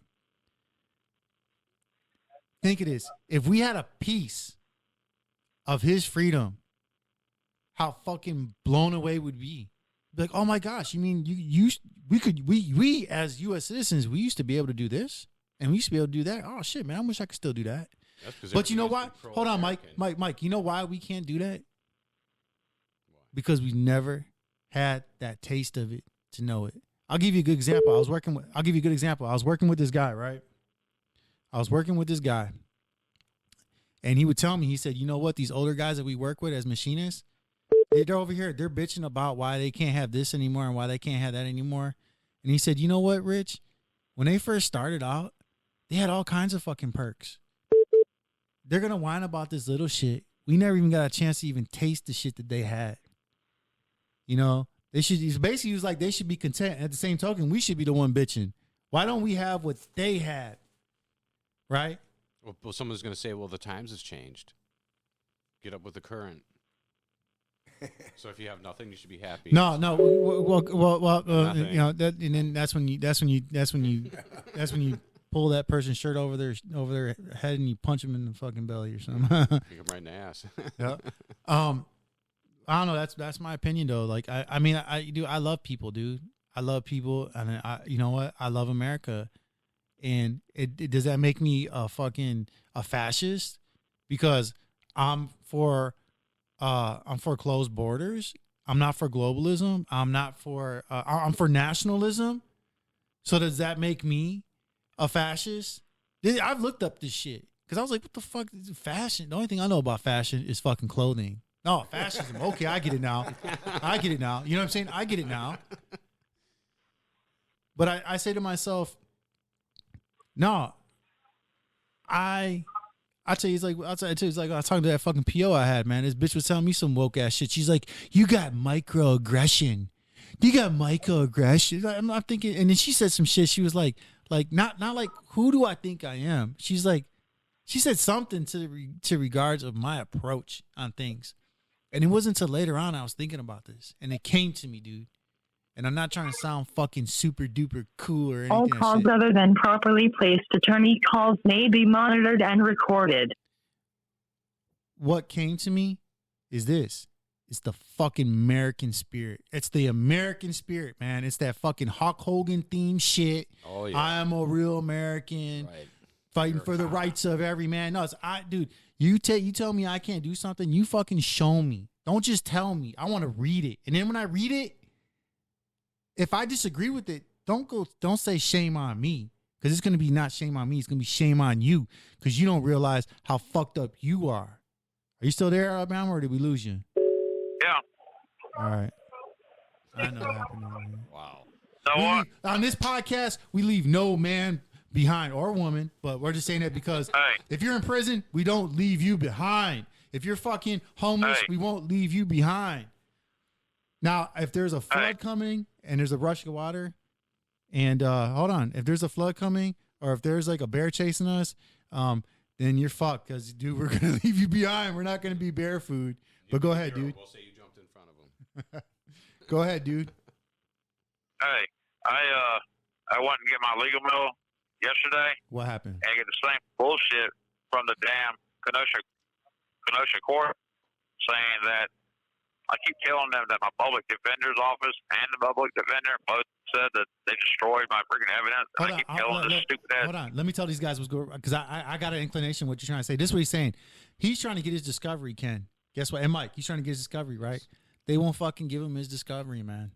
Think of this. If we had a piece of his freedom, how fucking blown away would we? Like, oh my gosh, you mean we as U.S. citizens, we used to be able to do this and we used to be able to do that. Oh shit, man, I wish I could still do that. But you know what? Hold on, Mike. You know why we can't do that? Because we never had that taste of it to know it. I'll give you a good example. I was working with this guy, right? And he would tell me, he said, you know what? These older guys that we work with as machinists, they're over here, they're bitching about why they can't have this anymore and why they can't have that anymore. And he said, you know what, Rich? When they first started out, they had all kinds of fucking perks. They're going to whine about this little shit. We never even got a chance to even taste the shit that they had. You know, they should basically, he was like, they should be content. At the same token, we should be the one bitching. Why don't we have what they had? Right? Well, someone's going to say, well, the times has changed. Get up with the current. So if you have nothing, you should be happy. No. Well, you know, that, and then that's when you pull that person's shirt over their head and you punch them in the fucking belly or something. Kick them right in the ass. Yeah. I don't know. That's my opinion though. Like I mean I love people, dude. I love people, and you know what? I love America. And does that make me a fascist? Because I'm for closed borders. I'm not for globalism. I'm for nationalism. So does that make me a fascist? I've looked up this shit because I was like, what the fuck is fashion? The only thing I know about fashion is fucking clothing. No, fascism. Okay, I get it now. You know what I'm saying? I get it now. But I say to myself, no, I tell you, it's like I was talking to that fucking PO I had, man. This bitch was telling me some woke ass shit. She's like, you got microaggression. I'm thinking, and then she said some shit. She was like not like, who do I think I am? She's like, she said something to regards of my approach on things. And it wasn't until later on I was thinking about this. And it came to me, dude. And I'm not trying to sound fucking super duper cool or anything. All calls other than properly placed attorney calls may be monitored and recorded. What came to me is this. It's the fucking American spirit. It's the American spirit, man. It's that fucking Hulk Hogan theme shit. Oh, yeah. I am a real American. Right. Fighting for the rights of every man. No, dude, you tell me I can't do something, you fucking show me. Don't just tell me. I want to read it. And then when I read it, if I disagree with it, don't say shame on me. Because it's gonna be not shame on me, it's gonna be shame on you. Because you don't realize how fucked up you are. Are you still there, Alabama, or did we lose you? Yeah. All right. I know what happened over here. Wow. On this podcast, we leave no man behind or woman, but we're just saying that because if you're in prison, we don't leave you behind. If you're fucking homeless, we won't leave you behind. Now, if there's a flood coming and there's a rush of water, and hold on, if there's a flood coming or if there's like a bear chasing us, then you're fucked because, dude, we're going to leave you behind. We're not going to be bear food. But go ahead, dude. We'll say you jumped in front of him. Go ahead, dude. Hey, I went and get my legal mail yesterday. What happened? And I get the same bullshit from the damn Kenosha court saying that I keep telling them that my public defender's office and the public defender both said that they destroyed my freaking evidence. And I keep telling this stupid ass. Hold on. Let me tell these guys what's going on, because I got an inclination what you're trying to say. This is what he's saying. He's trying to get his discovery, Ken. Guess what? And Mike, he's trying to get his discovery, right? They won't fucking give him his discovery, man.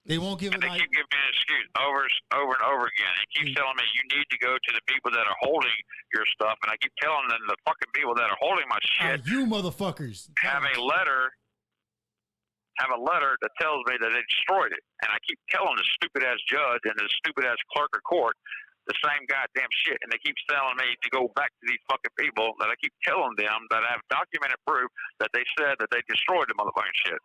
They won't give it. They keep giving me an excuse over and over again. They keep telling me you need to go to the people that are holding your stuff, and I keep telling them the fucking people that are holding my shit. You motherfuckers have a letter that tells me that they destroyed it, and I keep telling the stupid ass judge and the stupid ass clerk of court the same goddamn shit, and they keep telling me to go back to these fucking people that I keep telling them that I have documented proof that they said that they destroyed the motherfucking shit.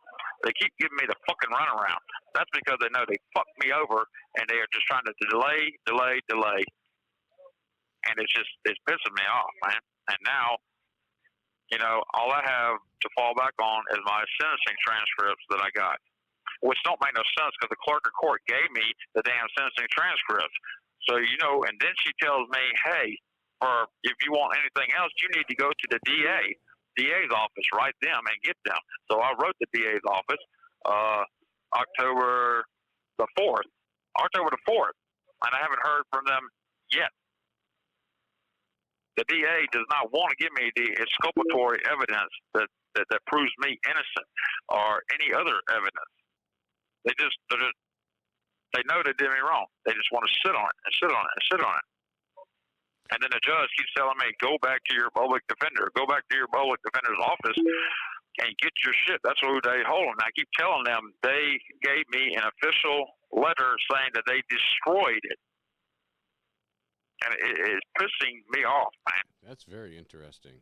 They keep giving me the fucking runaround. That's because they know they fucked me over, and they are just trying to delay. And it's pissing me off, man. And now, all I have to fall back on is my sentencing transcripts that I got, which don't make no sense because the clerk of court gave me the damn sentencing transcripts. So, and then she tells me, hey, or if you want anything else, you need to go to the DA's office, write them and get them. So I wrote the DA's office October the 4th, and I haven't heard from them yet. The DA does not want to give me the exculpatory evidence that proves me innocent or any other evidence. They know they did me wrong. They just want to sit on it. And then the judge keeps telling me, go back to your public defender. Go back to your public defender's office and get your shit. That's who they hold. And I keep telling them they gave me an official letter saying that they destroyed it. And it is pissing me off, man. That's very interesting.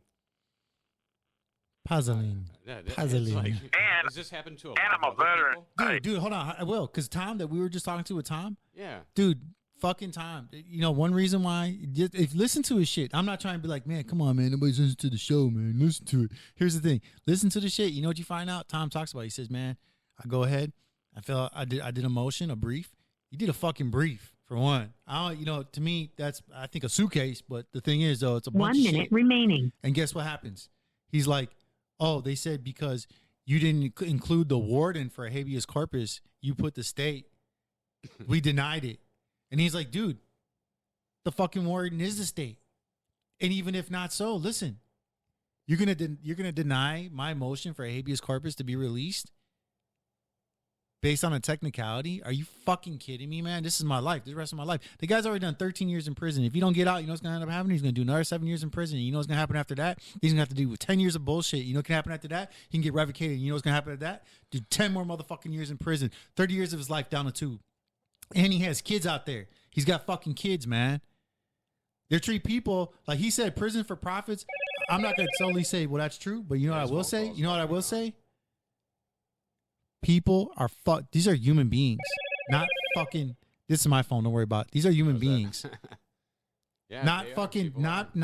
Puzzling. Does this happen to a lot I'm a veteran. Dude, hold on. I will. Because Tom, that we were just talking to with Tom. Yeah. Dude, fucking Tom. One reason why, if listen to his shit. I'm not trying to be like, man, come on, man. Nobody's listening to the show, man. Listen to it. Here's the thing. Listen to the shit. You know what you find out? Tom talks about it. He says, man, I go ahead. I did a motion, a brief. You did a fucking brief. For one, to me, that's, I think, a suitcase. But the thing is, though, it's a bunch of shit. 1 minute remaining. And guess what happens? He's like, oh, they said because you didn't include the warden for habeas corpus, you put the state. We denied it. And he's like, dude, the fucking warden is the state. And even if not so, listen, you're gonna deny my motion for habeas corpus to be released based on a technicality? Are you fucking kidding me, man? This is my life. This is the rest of my life. The guy's already done 13 years in prison. If you don't get out, you know what's going to end up happening? He's going to do another 7 years in prison. You know what's going to happen after that? He's going to have to do 10 years of bullshit. You know what can happen after that? He can get revocated. You know what's going to happen after that? Do 10 more motherfucking years in prison. 30 years of his life down the tube. And he has kids out there. He's got fucking kids, man. They treat people, like he said, prison for profits. I'm not going to solely say, well, that's true. But you know what I will say? You know what I will say? People are these are human beings, not fucking. This is my phone. Don't worry about it. These are human beings. Yeah, not fucking, not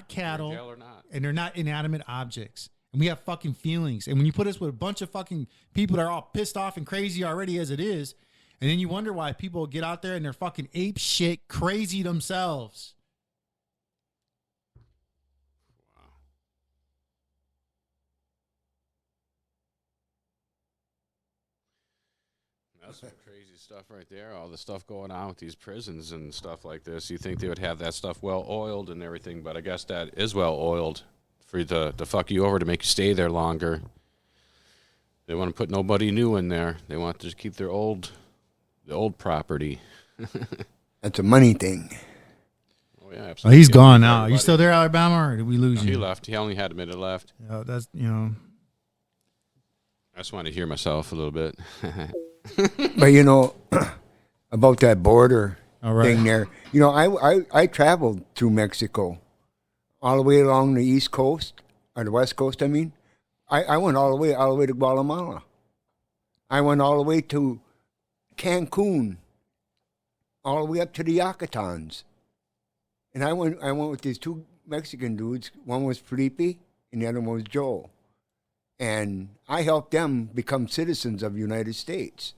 cattle, not. and they're not inanimate objects. And we have fucking feelings. And when you put us with a bunch of fucking people that are all pissed off and crazy already as it is, and then you wonder why people get out there and they're fucking ape shit crazy themselves. That's some crazy stuff right there. All the stuff going on with these prisons and stuff like this. You think they would have that stuff well oiled and everything, but I guess that is well oiled for to fuck you over to make you stay there longer. They want to put nobody new in there. They want to just keep the old property. That's a money thing. Oh yeah, absolutely. Oh, he's gone now. Are you still there, Alabama, or did we lose you? He left. He only had a minute left. Yeah, that's I just want to hear myself a little bit. But about that border thing there. I traveled through Mexico, all the way along the East Coast or the West Coast. I mean, I went all the way to Guatemala. I went all the way to Cancun, all the way up to the Yucatans. And I went with these two Mexican dudes. One was Felipe, and the other one was Joe. And I helped them become citizens of the United States.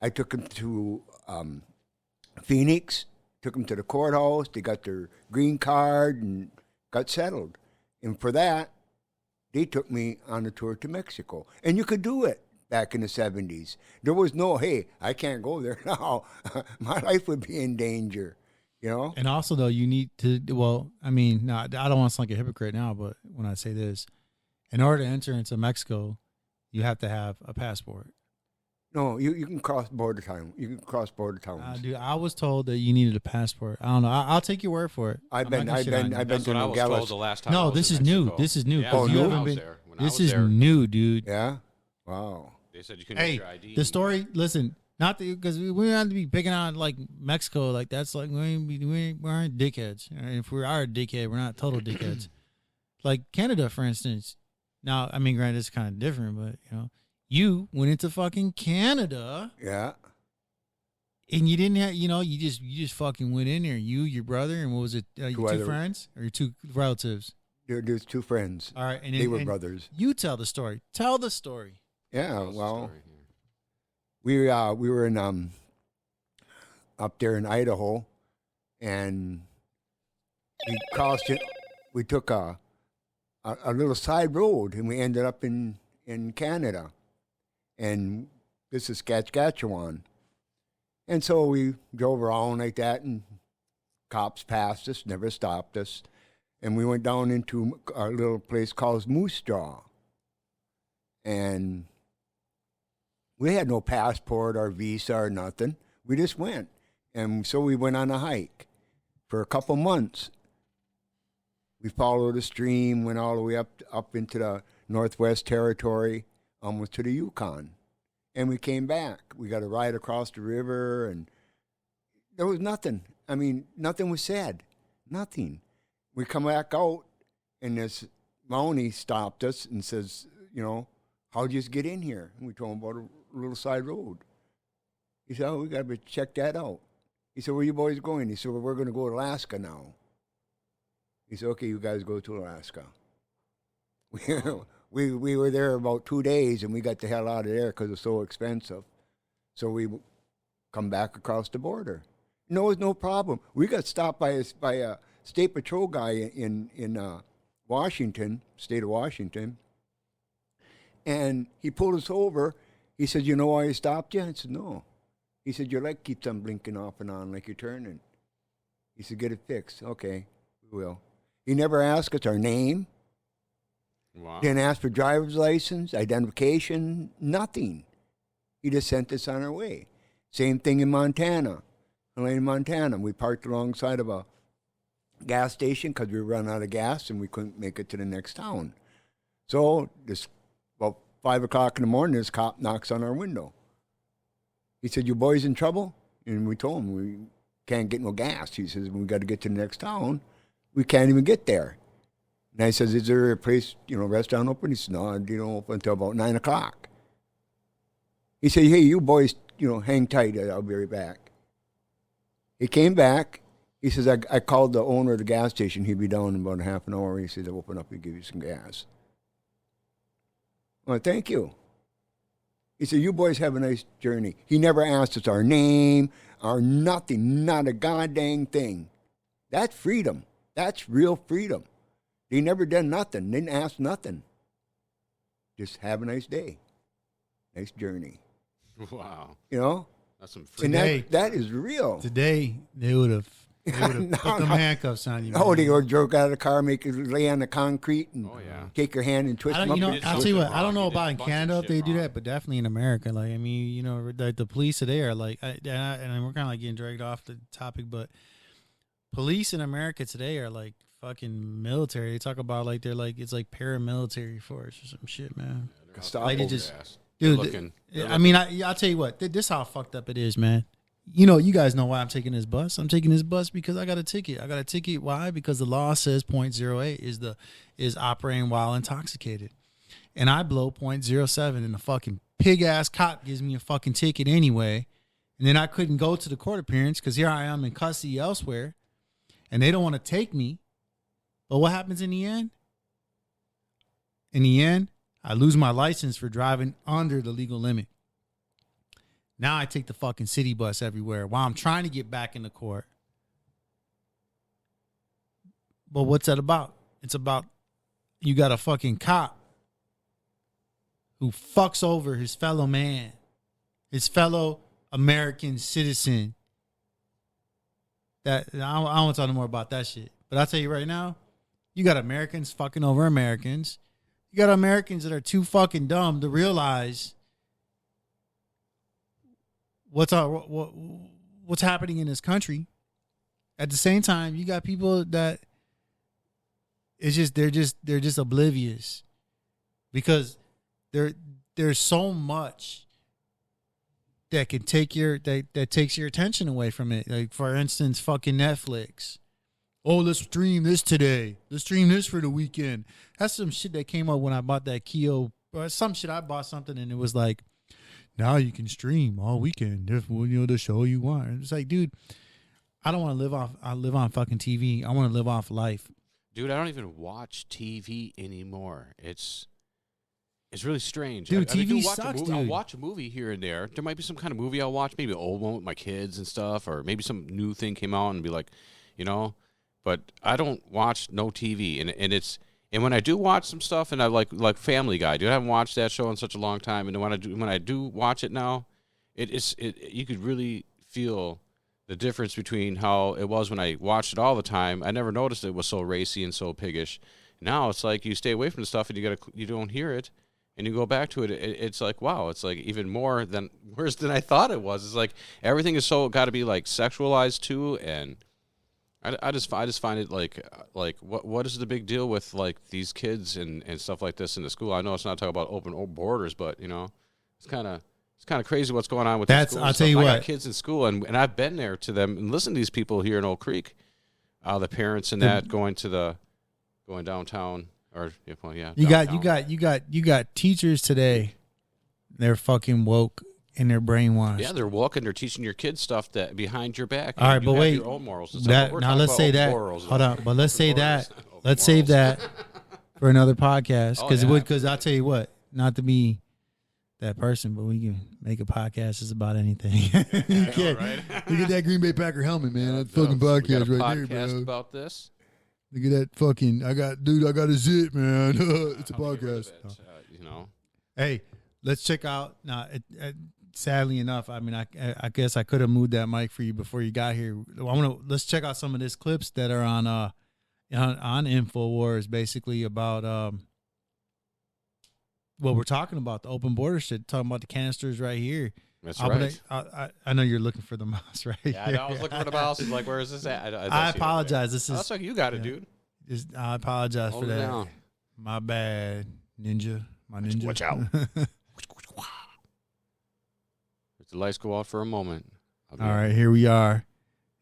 I took them to Phoenix, took them to the courthouse. They got their green card and got settled. And for that, they took me on a tour to Mexico. And you could do it back in the 70s. There was no, hey, I can't go there now. My life would be in danger, And also, though, you need to, I don't want to sound like a hypocrite now, but when I say this, in order to enter into Mexico, you have to have a passport. No, you can cross border town. You can cross border towns. Dude, I was told that you needed a passport. I don't know. I'll take your word for it. I've been to Nogales. The last time no, this is new. This is new. Yeah, oh, you haven't been. This is new, dude. Yeah. Wow. They said you couldn't get your ID. The story. Listen, not because we don't have to be picking on like Mexico. Like that's like we aren't dickheads. If we are a dickhead, we're not total dickheads. Like Canada, for instance. Now, I mean, granted, it's kind of different, but you went into fucking Canada. Yeah. And you didn't have, you just fucking went in there. You, your brother, and what was it? Your two friends or your two relatives? There's two friends. All right, and they were brothers. You tell the story. Tell the story. Yeah, well, we were in up there in Idaho, and we crossed it. We took a little side road, and we ended up in Canada. And this is Saskatchewan. And so we drove around like that, and cops passed us, never stopped us. And we went down into a little place called Moose Jaw. And we had no passport or visa or nothing. We just went. And so we went on a hike for a couple months. We followed a stream, went all the way up into the Northwest Territory, almost to the Yukon. And we came back. We got a ride across the river, and there was nothing. I mean, nothing was said. Nothing. We come back out, and this Mountie stopped us and says, how'd you get in here? And we told him about a little side road. He said, we got to check that out. He said, where you boys going? He said, well, we're going to go to Alaska now. He said, okay, you guys go to Alaska. We were there about 2 days, and we got the hell out of there because it was so expensive. So we come back across the border. No, it was no problem. We got stopped by a state patrol guy in Washington, state of Washington, and he pulled us over. He said, you know why he stopped you? I said, no. He said, your light keeps on blinking off and on like you're turning. He said, get it fixed. Okay, we will. He never asked us our name. Wow. Didn't ask for driver's license, identification, nothing. He just sent us on our way. Same thing in Montana. In Montana, we parked alongside of a gas station because we ran out of gas and we couldn't make it to the next town. So about 5 o'clock in the morning, this cop knocks on our window. He said, you boys in trouble? And we told him, we can't get no gas. He says, we got to get to the next town. We can't even get there. And I says, is there a place, restaurant open? He said, no, they don't open until about 9 o'clock. He said, hey, you boys, hang tight. I'll be right back. He came back. He says, I called the owner of the gas station. He'd be down in about a half an hour. He said, I'll open up and give you some gas. Well, thank you. He said, you boys have a nice journey. He never asked us our name, our nothing, not a goddamn thing. That's freedom. That's real freedom. They never done nothing, didn't ask nothing. Just have a nice day. Nice journey. Wow. You know? That's some And freedom. that is real. Today, they would have put them handcuffs on you. Oh, they go jerk out of the car, make you lay on the concrete, and take your hand and twist I them don't, up. you know, I'll tell you what. I don't know about in Canada if they do that, but definitely in America. Like, I mean, you know, like the police today are like, and we're kind of like getting dragged off the topic, but police in America today are like fucking military. They talk about like they're like it's like paramilitary force or some shit, man. Like they just, dude. I mean, I'll tell you what. This is how fucked up it is, man. You know, you guys know why I'm taking this bus. I'm taking this bus because I got a ticket. I got a ticket. Why? Because the law says 0.08 is operating while intoxicated, and I blow 0.07, and the fucking pig ass cop gives me a fucking ticket anyway, and then I couldn't go to the court appearance because here I am in custody elsewhere, and they don't want to take me. But what happens in the end? In the end, I lose my license for driving under the legal limit. Now I take the fucking city bus everywhere while I'm trying to get back in the court. But what's that about? It's about you got a fucking cop who fucks over his fellow man, his fellow American citizen. That I don't want to talk no more about that shit. But I'll tell you right now, you got Americans fucking over Americans. You got Americans that are too fucking dumb to realize what's happening in this country. At the same time, you got people that they're just oblivious because there's so much that can take that takes your attention away from it. Like, for instance, fucking Netflix. Oh, let's stream this today. Let's stream this for the weekend. That's some shit that came up when I bought that Keo. Some shit I bought something and it was like, now you can stream all weekend if the show you want. It's like, dude, I don't want to live on fucking TV. I want to live off life. Dude, I don't even watch TV anymore. It's really strange. Dude, TV watch sucks, I'll dude. watch a movie here and there. There might be some kind of movie I'll watch, maybe an old one with my kids and stuff, or maybe some new thing came out and be like, you know. But I don't watch no TV, and when I do watch some stuff, and I like Family Guy, dude, I haven't watched that show in such a long time, and when I do watch it now, you could really feel the difference between how it was when I watched it all the time. I never noticed it was so racy and so piggish. Now it's like you stay away from the stuff and you don't hear it, and you go back to it. It's like, wow, it's like even worse than I thought it was. It's like everything is so got to be like sexualized too, and I just find it like what is the big deal with like these kids and stuff like this in the school? I know it's not talking about open borders, but you know, it's kind of crazy what's going on with the school. I'll tell you what, I got kids in school and I've been there to them and listened to these people here in Oak Creek, the parents and that going downtown or yeah. You got teachers today. They're fucking woke. And they're brainwashed. Yeah, they're woke and they're teaching your kids stuff that behind your back. All right, but wait. Your own morals and stuff. Now let's say that. Hold on, but let's say that. Let's save that for another podcast because I'll tell you what. Not to be that person, but we can make a podcast that's about anything. You can. Right? Look at that Green Bay Packer helmet, man. That fucking podcast right there, bro. About this. Look at that fucking. I got a zit, man. It's a podcast. You know. Hey, let's check out now. Sadly enough, I mean, I guess I could have moved that mic for you before you got here. Let's check out some of these clips that are on InfoWars, basically about what we're talking about, the open border shit. Talking about the canisters right here. That's right. I know you're looking for the mouse, right? Yeah, I know. I was looking for the mouse. Like, where is this at? I apologize. This is. That's like you got it, dude. I apologize for that. Down. My bad, ninja. My ninja. Watch out. The lights go out for a moment. All right, here we are.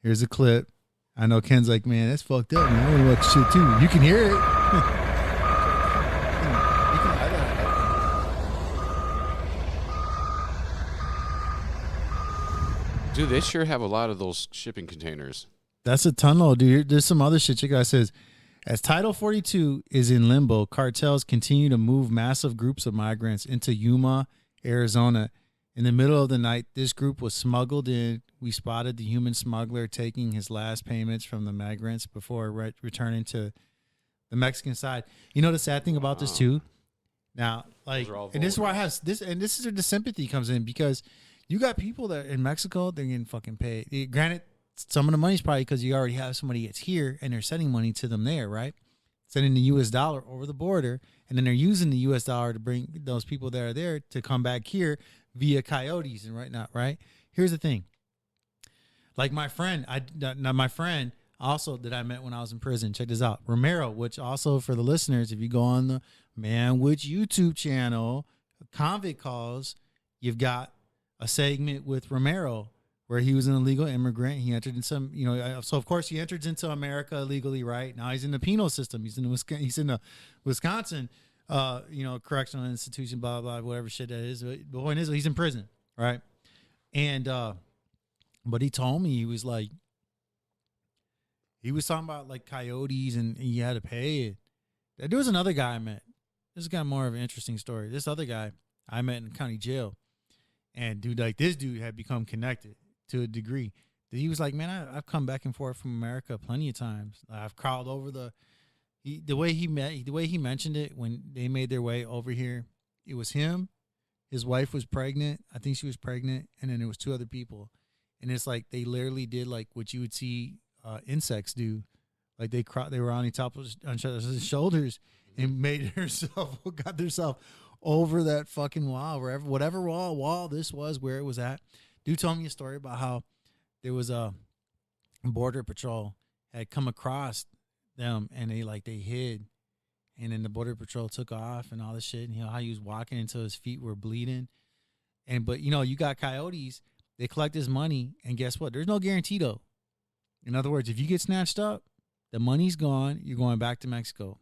Here's a clip. I know Ken's like, man, that's fucked up, man. I want to watch shit too. You can hear it. Dude, they sure have a lot of those shipping containers. That's a ton load, dude. There's some other shit. Check it out. It says, As Title 42 is in limbo, cartels continue to move massive groups of migrants into Yuma, Arizona. In the middle of the night, this group was smuggled in. We spotted the human smuggler taking his last payments from the migrants before returning to the Mexican side. You know the sad thing about this too? Now, like, and this is where I have this, and this is where the sympathy comes in, because you got people that in Mexico, they're getting fucking paid. Granted, some of the money's probably because you already have somebody that's here and they're sending money to them there, right? Sending the U.S. dollar over the border, and then they're using the U.S. dollar to bring those people that are there to come back here via coyotes and right? Here's the thing. Like my friend, also that I met when I was in prison. Check this out. Romero, which also for the listeners, if you go on the Manwich YouTube channel, Convict Calls, you've got a segment with Romero where he was an illegal immigrant. He entered in some, so of course he enters into America illegally, right? Now he's in the penal system. He's in the Wisconsin, correctional institution, blah, blah, whatever shit that is. But the point is, he's in prison, right? And, but he told me, he was talking about like coyotes and he had to pay it. There was another guy I met. This has got more of an interesting story. This other guy I met in county jail. And this dude had become connected to a degree that he was like, man, I've come back and forth from America plenty of times. I've crawled over the way he mentioned it when they made their way over here. It was him, his wife was pregnant. I think she was pregnant. And then there was two other people. And it's like, they literally did like what you would see insects do. Like they were on top of each other's shoulders and got themselves over that fucking wall, whatever wall this was, where it was at. Dude told me a story about how there was a border patrol had come across them and they hid, and then the border patrol took off and all this shit, and how he was walking until his feet were bleeding. But you got coyotes, they collect this money, and guess what? There's no guarantee though. In other words, if you get snatched up, the money's gone, you're going back to Mexico.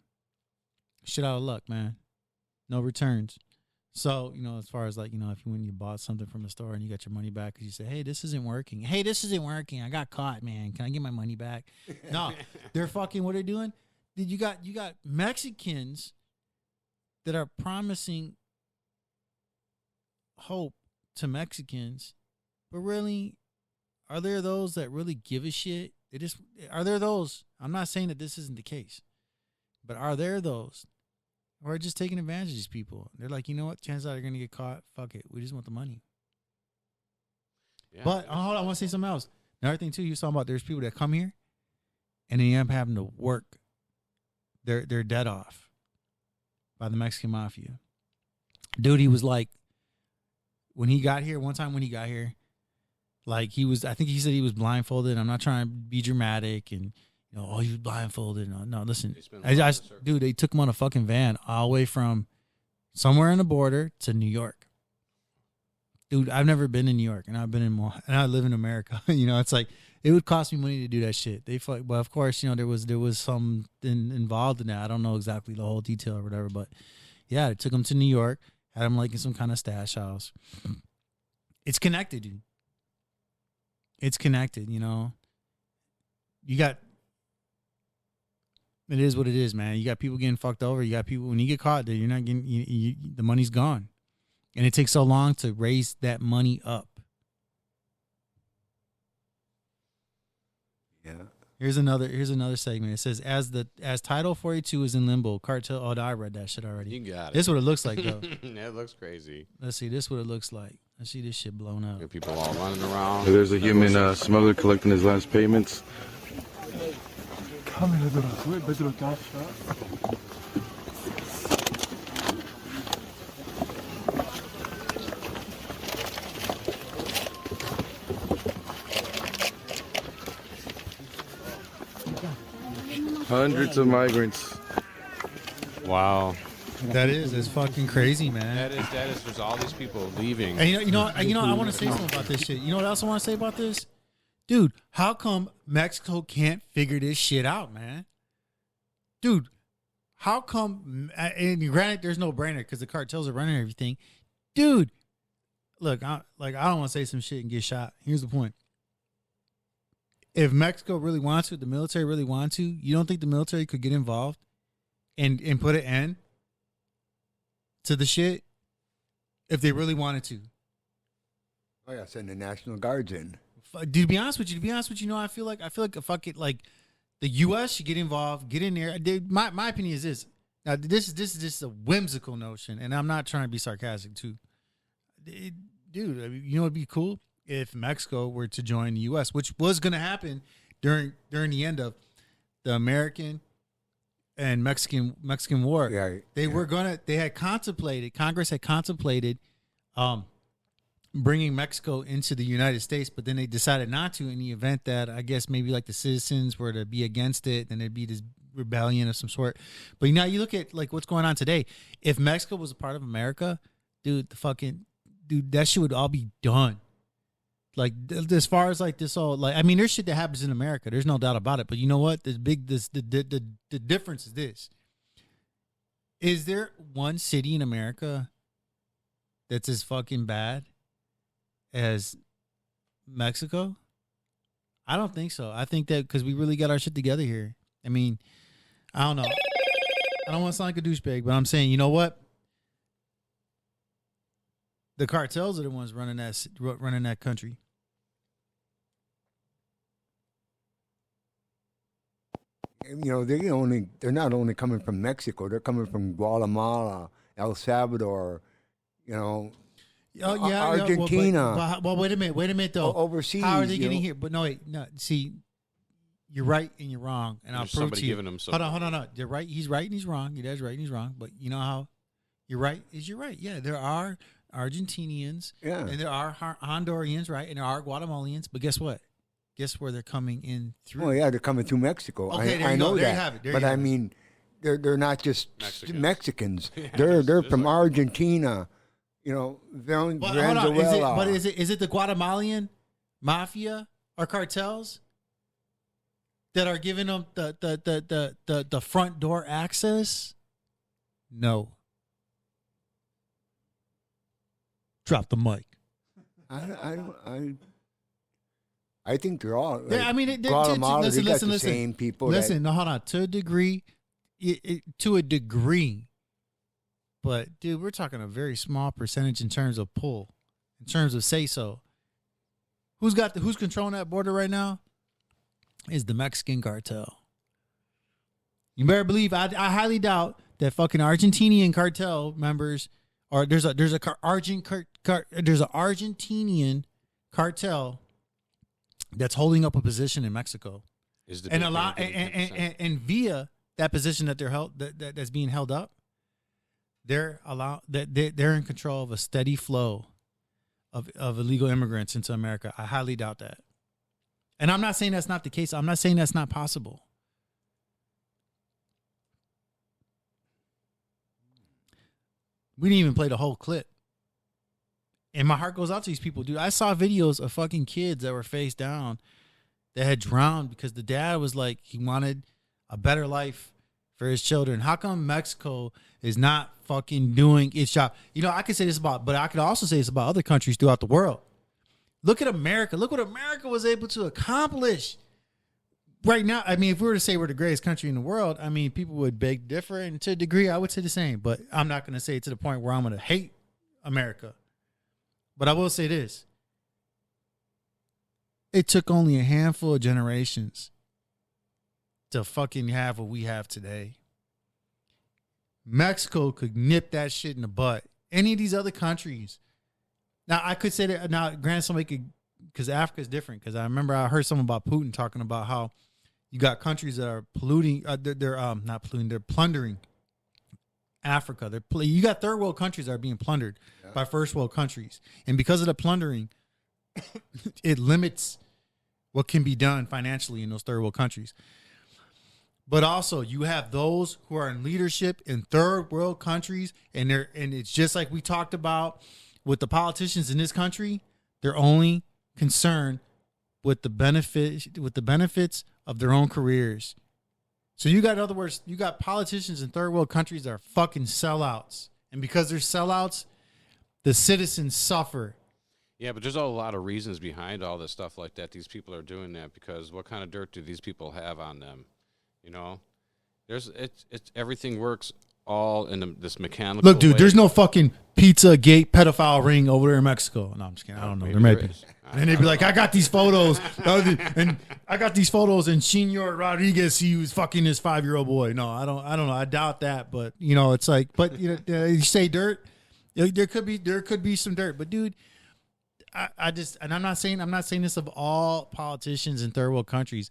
Shit out of luck, man. No returns. So, as far as when you bought something from the store and you got your money back because you say, hey, this isn't working. I got caught, man. Can I get my money back? No, they're fucking, what they're doing? You got Mexicans that are promising hope to Mexicans, but really, are there those that really give a shit? Are there those? I'm not saying that this isn't the case, but are there those? Or just taking advantage of these people. They're like, you know what? Chances are they're going to get caught. Fuck it. We just want the money. Yeah. But hold on, I want to say something else. Another thing, too, you was talking about there's people that come here and they end up having to work their debt off by the Mexican mafia. Dude, he was like, one time when he got here, like I think he said he was blindfolded. I'm not trying to be dramatic and, he was blindfolded. No, listen. Dude, they took him on a fucking van all the way from somewhere in the border to New York. Dude, I've never been in New York, and and I live in America. It's like, it would cost me money to do that shit. But of course, there was something involved in that. I don't know exactly the whole detail or whatever, but yeah, they took him to New York, had him like in some kind of stash house. It's connected, dude. It's connected, You got, it is what it is, man. You got people getting fucked over. You got people, when you get caught, you're not getting, the money's gone. And it takes so long to raise that money up. Yeah. Here's another segment. It says, as Title 42 is in limbo, cartel. Oh, I read that shit already. You got it. This is what it looks like, though. That looks crazy. Let's see. This is what it looks like. Let's see this shit blown up. Got people all running around. There's a human smuggler collecting his last payments. Hundreds of migrants. Wow. It's fucking crazy, man. That is. There's all these people leaving. And I want to say something about this shit. You know what else I want to say about this? Dude, how come Mexico can't figure this shit out, man? Dude, how come, and granted, there's no brainer because the cartels are running everything. Dude, look, I don't want to say some shit and get shot. Here's the point. if Mexico really wants to, the military really wants to, you don't think the military could get involved and put an end to the shit if they really wanted to? Oh yeah, send the National Guards in. Dude, to be honest with you, I feel like a fucking like the U.S. should get involved, get in there. My opinion is this. Now, this is just a whimsical notion, and I'm not trying to be sarcastic too. Dude, I mean, you know what'd be cool if Mexico were to join the U.S., which was going to happen during the end of the American and Mexican War. Yeah, Congress had contemplated bringing Mexico into the United States, but then they decided not to in the event that I guess maybe like the citizens were to be against it, then there'd be this rebellion of some sort. But now you look at like what's going on today. If Mexico was a part of America, dude, that shit would all be done. Like as far as like this all, like I mean, there's shit that happens in America. There's no doubt about it. But you know what? The difference is this: is there one city in America that's as fucking bad as Mexico? I don't think so. I think that because we really got our shit together here. I mean, I don't know. I don't want to sound like a douchebag, but I'm saying, you know what? The cartels are the ones running that country. You know, they're not only coming from Mexico, they're coming from Guatemala, El Salvador, you know, Argentina. Well, wait a minute though. Overseas. How are they getting here? But no, see, you're right and you're wrong, and I'll prove to you. Giving him hold on. No, you're right. He's right and he's wrong. Your dad's right and he's wrong. But you know how you're right is you're right. Yeah, there are Argentinians, and there are Hondurans, right, and there are Guatemalans. But guess what? Guess where they're coming in through? Oh yeah, they're coming through Mexico. Okay, I know there that. You have it. But I mean, they're not just Mexicans. Yeah, they're from Argentina. You know, Venezuela. Is it the Guatemalan mafia or cartels that are giving them the front door access? No. Drop the mic. I think they're all. Like, I mean, Guatemala, listen, they got the same people. Listen, no, hold on. To a degree, but dude, we're talking a very small percentage in terms of pull, in terms of say so. Who's controlling that border right now? Is the Mexican cartel. You better believe. I highly doubt that fucking Argentinian cartel members, or there's an Argentinian cartel that's holding up a position in Mexico, and via that position that that's being held up, they're in control of a steady flow of illegal immigrants into America. I highly doubt that, and I'm not saying that's not the case. I'm not saying that's not possible. We didn't even play the whole clip. And my heart goes out to these people, dude. I saw videos of fucking kids that were face down that had drowned because the dad was like, he wanted a better life for his children. How come Mexico is not fucking doing its job? You know, I could say this but I could also say this about other countries throughout the world. Look at America. Look what America was able to accomplish right now. I mean, if we were to say we're the greatest country in the world, I mean, people would beg differ. And to a degree, I would say the same. But I'm not going to say it to the point where I'm going to hate America. But I will say this. It took only a handful of generations to fucking have what we have today. Mexico could nip that shit in the butt. Any of these other countries. Now, I could say that, now, granted, somebody could, because Africa is different. Because I remember I heard something about Putin talking about how you got countries that are polluting, they're not polluting, they're plundering Africa. You got third world countries that are being plundered by first world countries. And because of the plundering, it limits what can be done financially in those third world countries. But also you have those who are in leadership in third world countries, and it's just like we talked about with the politicians in this country, they're only concerned with the benefits of their own careers. So you got, in other words, you got politicians in third world countries that are fucking sellouts. And because they're sellouts, the citizens suffer. Yeah, but there's a lot of reasons behind all this stuff like that. These people are doing that because what kind of dirt do these people have on them? You know, it's everything works all in this mechanical. Look, dude, way. there's no fucking Pizza Gate pedophile ring over there in Mexico. No, I'm just kidding. I don't know. There might be. And they'd be like, I got these photos, and Senor Rodriguez, he was fucking his 5-year-old boy. No, I don't know. I doubt that, but it's like, but you say dirt, there could be some dirt, but dude, I just, and I'm not saying this of all politicians in third world countries,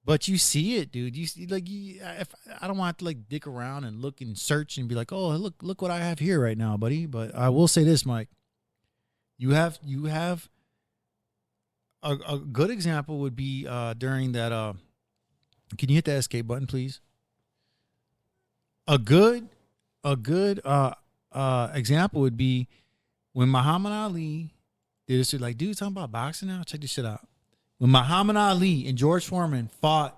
but you see it, dude. You see, like, if I don't want to like dick around and look and search and be like, oh, look what I have here right now, buddy. But I will say this, Mike, you have. A good example would be during that. Can you hit the escape button, please? A good example would be when Muhammad Ali did this. Like, dude, talking about boxing now. Check this shit out. When Muhammad Ali and George Foreman fought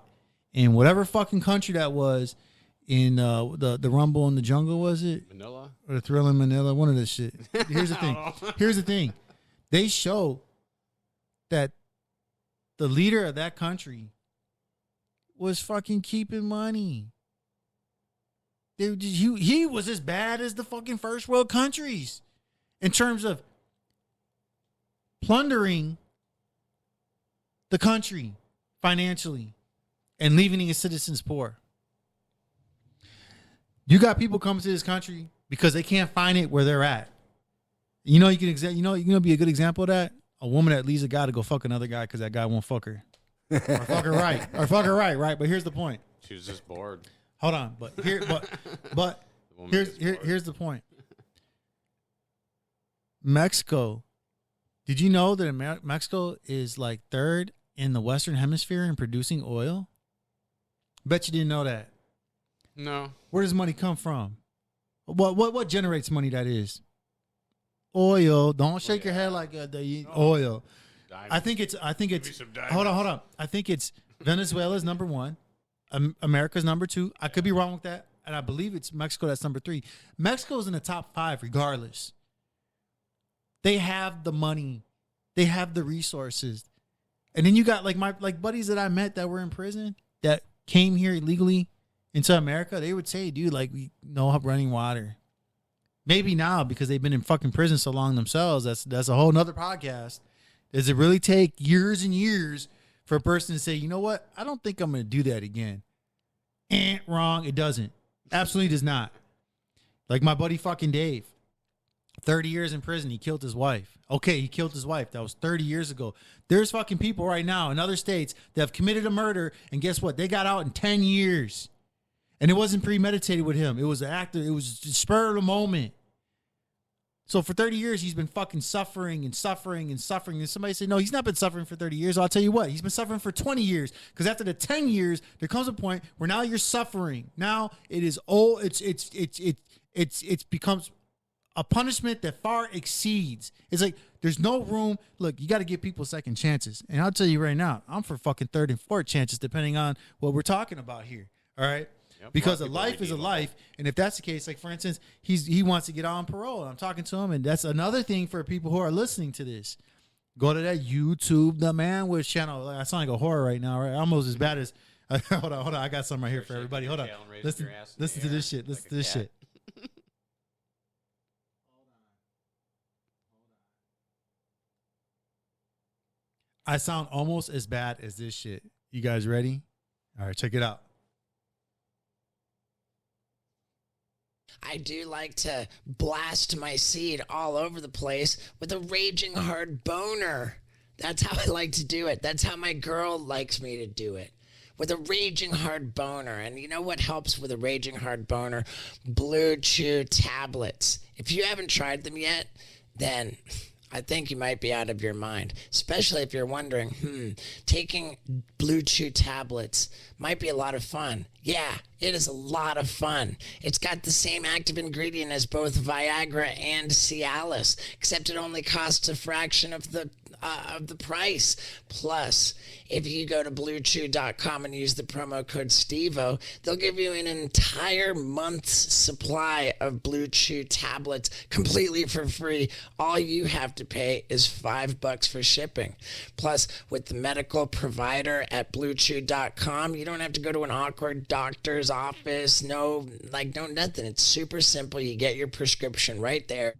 in whatever fucking country that was, in the Rumble in the Jungle, was it Manila or the Thrill in Manila? One of this shit. Here's the thing. They show that the leader of that country was fucking keeping money. He was as bad as the fucking first world countries in terms of plundering the country financially and leaving its citizens poor. You got people coming to this country because they can't find it where they're at. You know, you're gonna be a good example of that. A woman that leaves a guy to go fuck another guy because that guy won't fuck her. Or fuck her right. Right? But here's the point. She was just bored. Hold on. But here's the point. Mexico. Did you know that Mexico is like third in the Western Hemisphere in producing oil? Bet you didn't know that. No. Where does money come from? What generates money, that is? Oil. Don't shake your head like oil. Diamonds. I think it's hold on. I think it's Venezuela's number 1. America's number 2. I could be wrong with that. And I believe it's Mexico that's number 3. Mexico's in the top 5 regardless. They have the money. They have the resources. And then you got like my buddies that I met that were in prison that came here illegally into America. They would say, dude, like, we know running water. Maybe now because they've been in fucking prison so long themselves. That's a whole nother podcast. Does it really take years and years for a person to say, you know what? I don't think I'm going to do that again. Wrong. It doesn't. Absolutely does not. Like my buddy fucking Dave. 30 years in prison. He killed his wife. Okay, he killed his wife. That was 30 years ago. There's fucking people right now in other states that have committed a murder, and guess what? They got out in 10 years. And it wasn't premeditated with him. It was an act. It was a spur of the moment. So for 30 years, he's been fucking suffering and suffering and suffering. And somebody said, no, he's not been suffering for 30 years. I'll tell you what, he's been suffering for 20 years. Because after the 10 years, there comes a point where now you're suffering. Now it is it's becomes a punishment that far exceeds. It's like there's no room. Look, you got to give people second chances. And I'll tell you right now, I'm for fucking third and fourth chances, depending on what we're talking about here. All right. Yep, because a life is a life, and if that's the case, like for instance, he wants to get on parole, and I'm talking to him, and that's another thing for people who are listening to this. Go to that YouTube, the Manwich channel. I sound like a horror right now, right? Almost as bad as. Hold on, I got something right here for everybody. Hold on, listen to this shit. Listen to this shit. I sound almost as bad as this shit. You guys ready? All right, check it out. I do like to blast my seed all over the place with a raging hard boner. That's how I like to do it. That's how my girl likes me to do it. With a raging hard boner. And you know what helps with a raging hard boner? Blue Chew tablets. If you haven't tried them yet, then I think you might be out of your mind, especially if you're wondering, taking Blue Chew tablets might be a lot of fun. Yeah, it is a lot of fun. It's got the same active ingredient as both Viagra and Cialis, except it only costs a fraction of the of the price. Plus, if you go to BlueChew.com and use the promo code STEVO, they'll give you an entire month's supply of Blue Chew tablets completely for free. All you have to pay is $5 for shipping. Plus, with the medical provider at BlueChew.com, you don't have to go to an awkward doctor's office. No nothing. It's super simple. You get your prescription right there.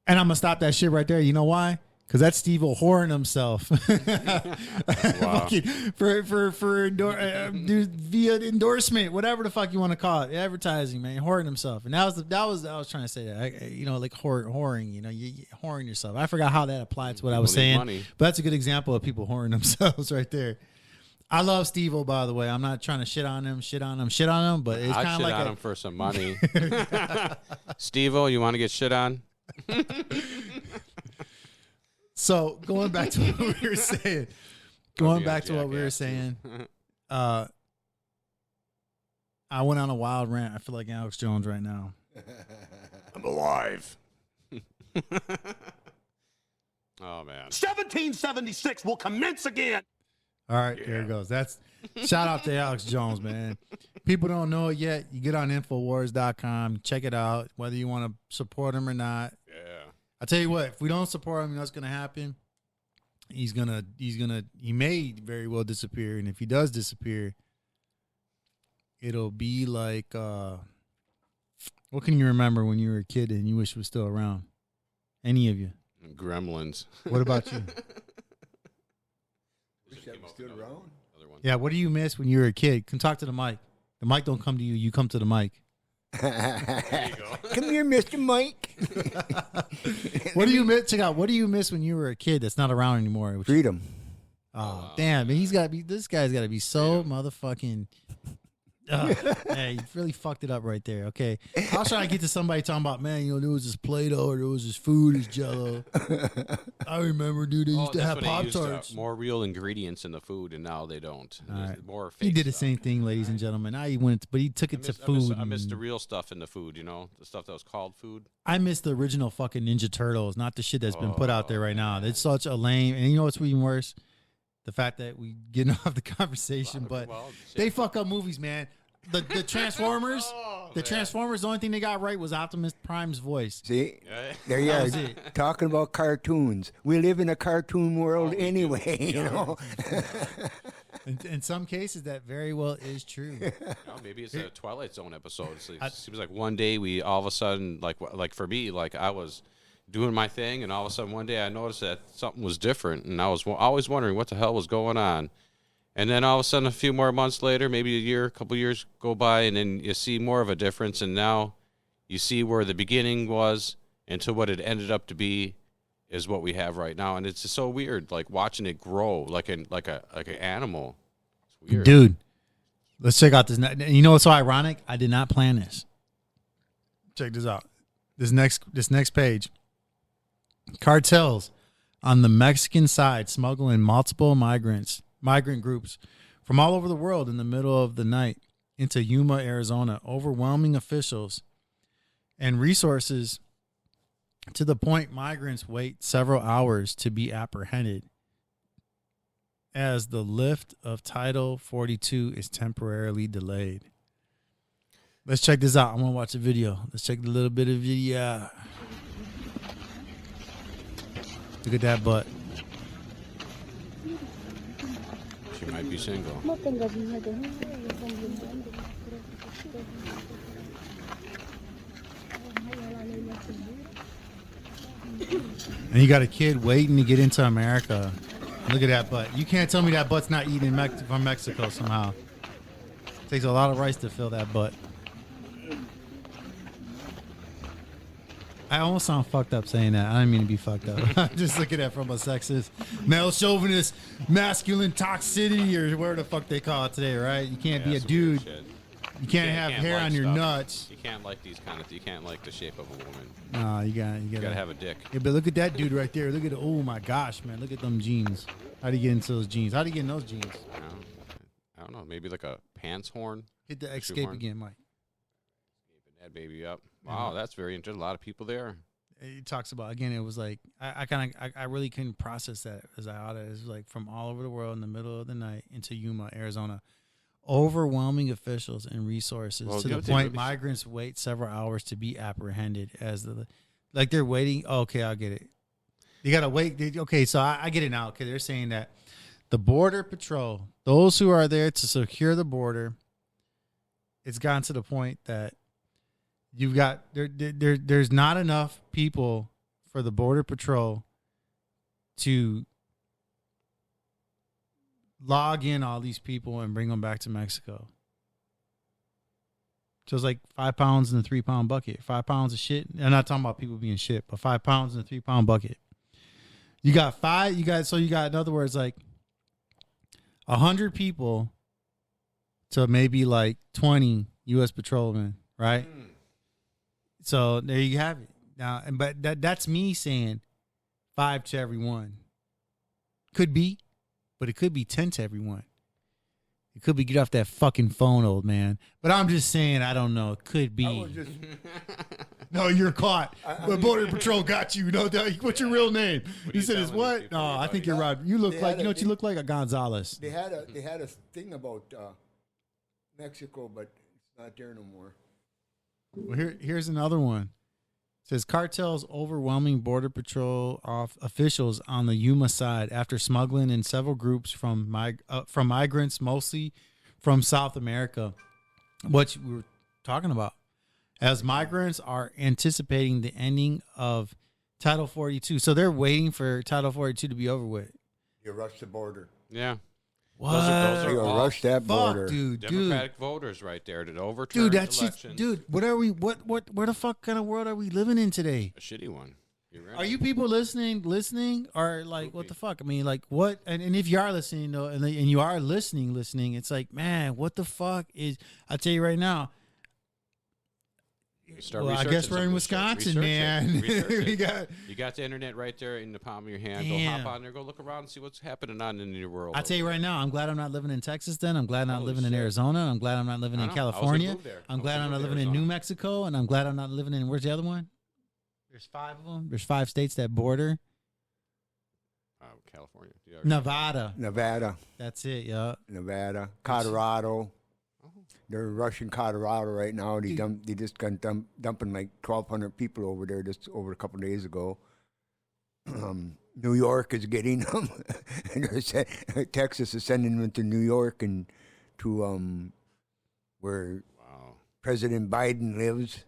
And I'm gonna stop that shit right there. You know why? Because that's Steve-O whoring himself. Fucking via endorsement, whatever the fuck you want to call it, advertising, man, whoring himself. And I was trying to say that, like whoring, you whoring yourself. I forgot how that applied to what I was saying, but that's a good example of people whoring themselves right there. I love Steve-O, by the way. I'm not trying to shit on him, but it's kind of like on him for some money. Steve-O, you want to get shit on? So going back to what we were saying, I went on a wild rant. I feel like Alex Jones right now. I'm alive. Oh man, 1776 will commence again. All right, There it goes. That's shout out to Alex Jones, man. People don't know it yet. You get on Infowars.com, check it out, whether you want to support him or not. Yeah. I tell you what, if we don't support him, you know what's gonna happen? He may very well disappear, and if he does disappear, it'll be like what can you remember when you were a kid and you wish was still around? Any of you? Gremlins. What about you? Still around? Yeah, what do you miss when you were a kid? Come talk to the mic. The mic don't come to you. You come to the mic. There you go. Come here, Mr. Mike. What do you miss? Check out. What do you miss when you were a kid that's not around anymore? Freedom. Oh, damn. Man, this guy's got to be so motherfucking. Man, you really fucked it up right there. Okay. I was trying to get to somebody talking about, man, there was this Play-Doh or there was this food, this Jell-O. I remember, dude, they used to have Pop-Tarts. More real ingredients in the food, and now they don't. Right. More fake he did the stuff. same thing, ladies and gentlemen. Now he took it to food. I miss the real stuff in the food, the stuff that was called food. I miss the original fucking Ninja Turtles, not the shit that's been put out there right now. It's such a lame, and you know what's even worse? The fact that we getting off the conversation, but they fuck up movies, man. The Transformers, Transformers, the only thing they got right was Optimus Prime's voice. See, there you are talking about cartoons. We live in a cartoon world anyway, In some cases, that very well is true. Maybe it's a Twilight Zone episode. It seems like one day we all of a sudden, like for me, like I was doing my thing, and all of a sudden one day I noticed that something was different, and I was always wondering what the hell was going on. And then all of a sudden, a few more months later, maybe a couple years go by, and then you see more of a difference. And now you see where the beginning was and to what it ended up to be is what we have right now. And it's just so weird, like watching it grow like an animal. It's weird. Dude, let's check out this. You know what's so ironic? I did not plan this. Check this out. This next page. Cartels on the Mexican side smuggling multiple migrant groups from all over the world in the middle of the night into Yuma, Arizona, overwhelming officials and resources to the point migrants wait several hours to be apprehended as the lift of Title 42 is temporarily delayed. Let's check this out. I want to watch a video. Let's check a little bit of video. Look at that butt. She might be single. And you got a kid waiting to get into America. Look at that butt. You can't tell me that butt's not eating from Mexico somehow. Takes a lot of rice to fill that butt. I almost sound fucked up saying that. I didn't mean to be fucked up. I'm just looking at it from a sexist, male chauvinist, masculine toxicity, or whatever the fuck they call it today, right? You can't be a dude. You can't have hair on your nuts. You can't like these kind of. You can't like the shape of a woman. No, you gotta have a dick. Yeah, but look at that dude right there. Look at oh my gosh, man. Look at them jeans. How do you get into those jeans? How do you get in those jeans? I don't know. Maybe like a pants horn. Hit the escape again, Mike. Escaping that baby up. Wow, that's very interesting. A lot of people there. it talks about, again, it was like, I really couldn't process that as I ought to. It was like from all over the world in the middle of the night into Yuma, Arizona. Overwhelming officials and resources to the point migrants wait several hours to be apprehended like they're waiting. Oh, okay, I'll get it. You got to wait. Okay, so I get it now. Okay, they're saying that the Border Patrol, those who are there to secure the border, it's gotten to the point that you've got there's not enough people for the Border Patrol to log in all these people and bring them back to Mexico. So it's like 5 pounds in a 3 pound bucket. 5 pounds of shit. I'm not talking about people being shit, but 5 pounds in a 3 pound bucket. You got, in other words, like 100 people to maybe like 20 U.S. patrolmen, right? So there you have it. Now, but that's me saying 5 to every one. Could be, but it could be 10 to every one. It could be get off that fucking phone, old man. But I'm just saying, I don't know. It could be. No, you're caught. The Border Patrol got you. No, what's your real name? He said, "Is what?" No, I think you're right. You look like, you look like a Gonzalez. They had a thing about Mexico, but it's not there no more. Well, here's another one. It says cartels overwhelming Border Patrol officials on the Yuma side after smuggling in several groups from migrants, mostly from South America. What we were talking about, as migrants are anticipating the ending of Title 42, so they're waiting for Title 42 to be over with. You rush the border. Yeah. What? Those are rush that border, dude. Democratic voters right there to overturn elections. Dude, what are we? What? Where the fuck kind of world are we living in today? A shitty one. You're right. Are you people listening, or like what the fuck? I mean, like what? And if you are listening, though, and you are listening, it's like, man, what the fuck is? I'll tell you right now. Well, I guess we're in Wisconsin, man. You got the internet right there in the palm of your hand. Damn. Go hop on there, go look around and see what's happening on in your world. I'll tell you right now, I'm glad I'm not living in Texas then. I'm glad I'm not living in Arizona. I'm glad I'm not living in California. I'm glad I'm not living in New Mexico. And I'm glad I'm not living in, where's the other one? There's 5 of them. There's 5 states that border. California. Nevada. That's it, yeah. Nevada. Colorado. They're rushing Colorado right now. They just got dumping like 1,200 people over there just over a couple of days ago. New York is getting them. And Texas is sending them to New York and to where President Biden lives,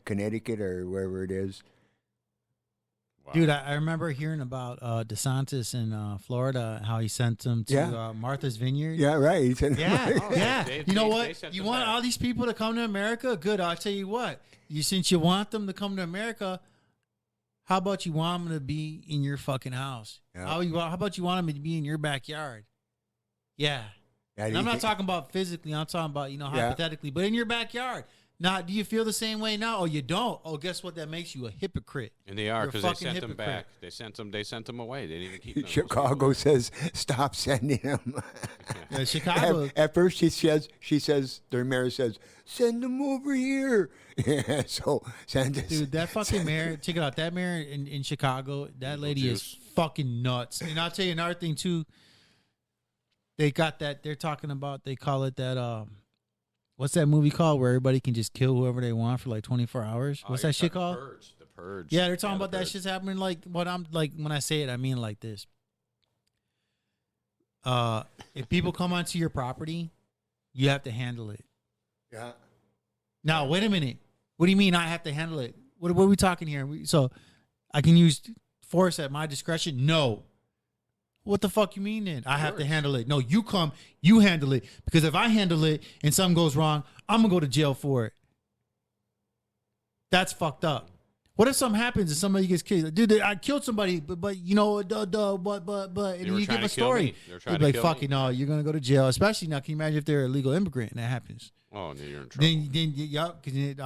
Connecticut or wherever it is. Wow. Dude, I remember hearing about DeSantis in Florida, how he sent them to Martha's Vineyard. Yeah, right. He sent you know what? You want all these people to come to America? Good. I'll tell you what. Since you want them to come to America, how about you want them to be in your fucking house? Yeah. How about you want them to be in your backyard? Yeah. And I'm not talking about physically. I'm talking about, hypothetically, but in your backyard. Now, do you feel the same way now? Oh, you don't? Oh, guess what? That makes you a hypocrite. And they are, because they sent them back. They sent them away. They didn't even keep them. Chicago says, stop sending them. Yeah, Chicago. At first, she says, their mayor says, send them over here. Yeah, so send us. Dude, that fucking mayor, check it out. That mayor in Chicago, that lady is fucking nuts. And I'll tell you another thing, too. They got that, they're talking about, they call it that, what's that movie called where everybody can just kill whoever they want for like 24 hours? What's that shit called? The Purge. Yeah, they're talking about that shit's happening. Like, what I'm like, when I say it, I mean like this. If people come onto your property, you have to handle it. Yeah. Now, wait a minute. What do you mean I have to handle it? What are we talking here? So I can use force at my discretion? No. What the fuck you mean then? I have to handle it. No, you come, you handle it. Because if I handle it and something goes wrong, I'm going to go to jail for it. That's fucked up. What if something happens and somebody gets killed? Dude, I killed somebody, but you know, and then you give a story. They're like, fuck you, no, you're going to go to jail. Especially now, can you imagine if they're a legal immigrant and that happens? Oh, then you're in trouble. Then because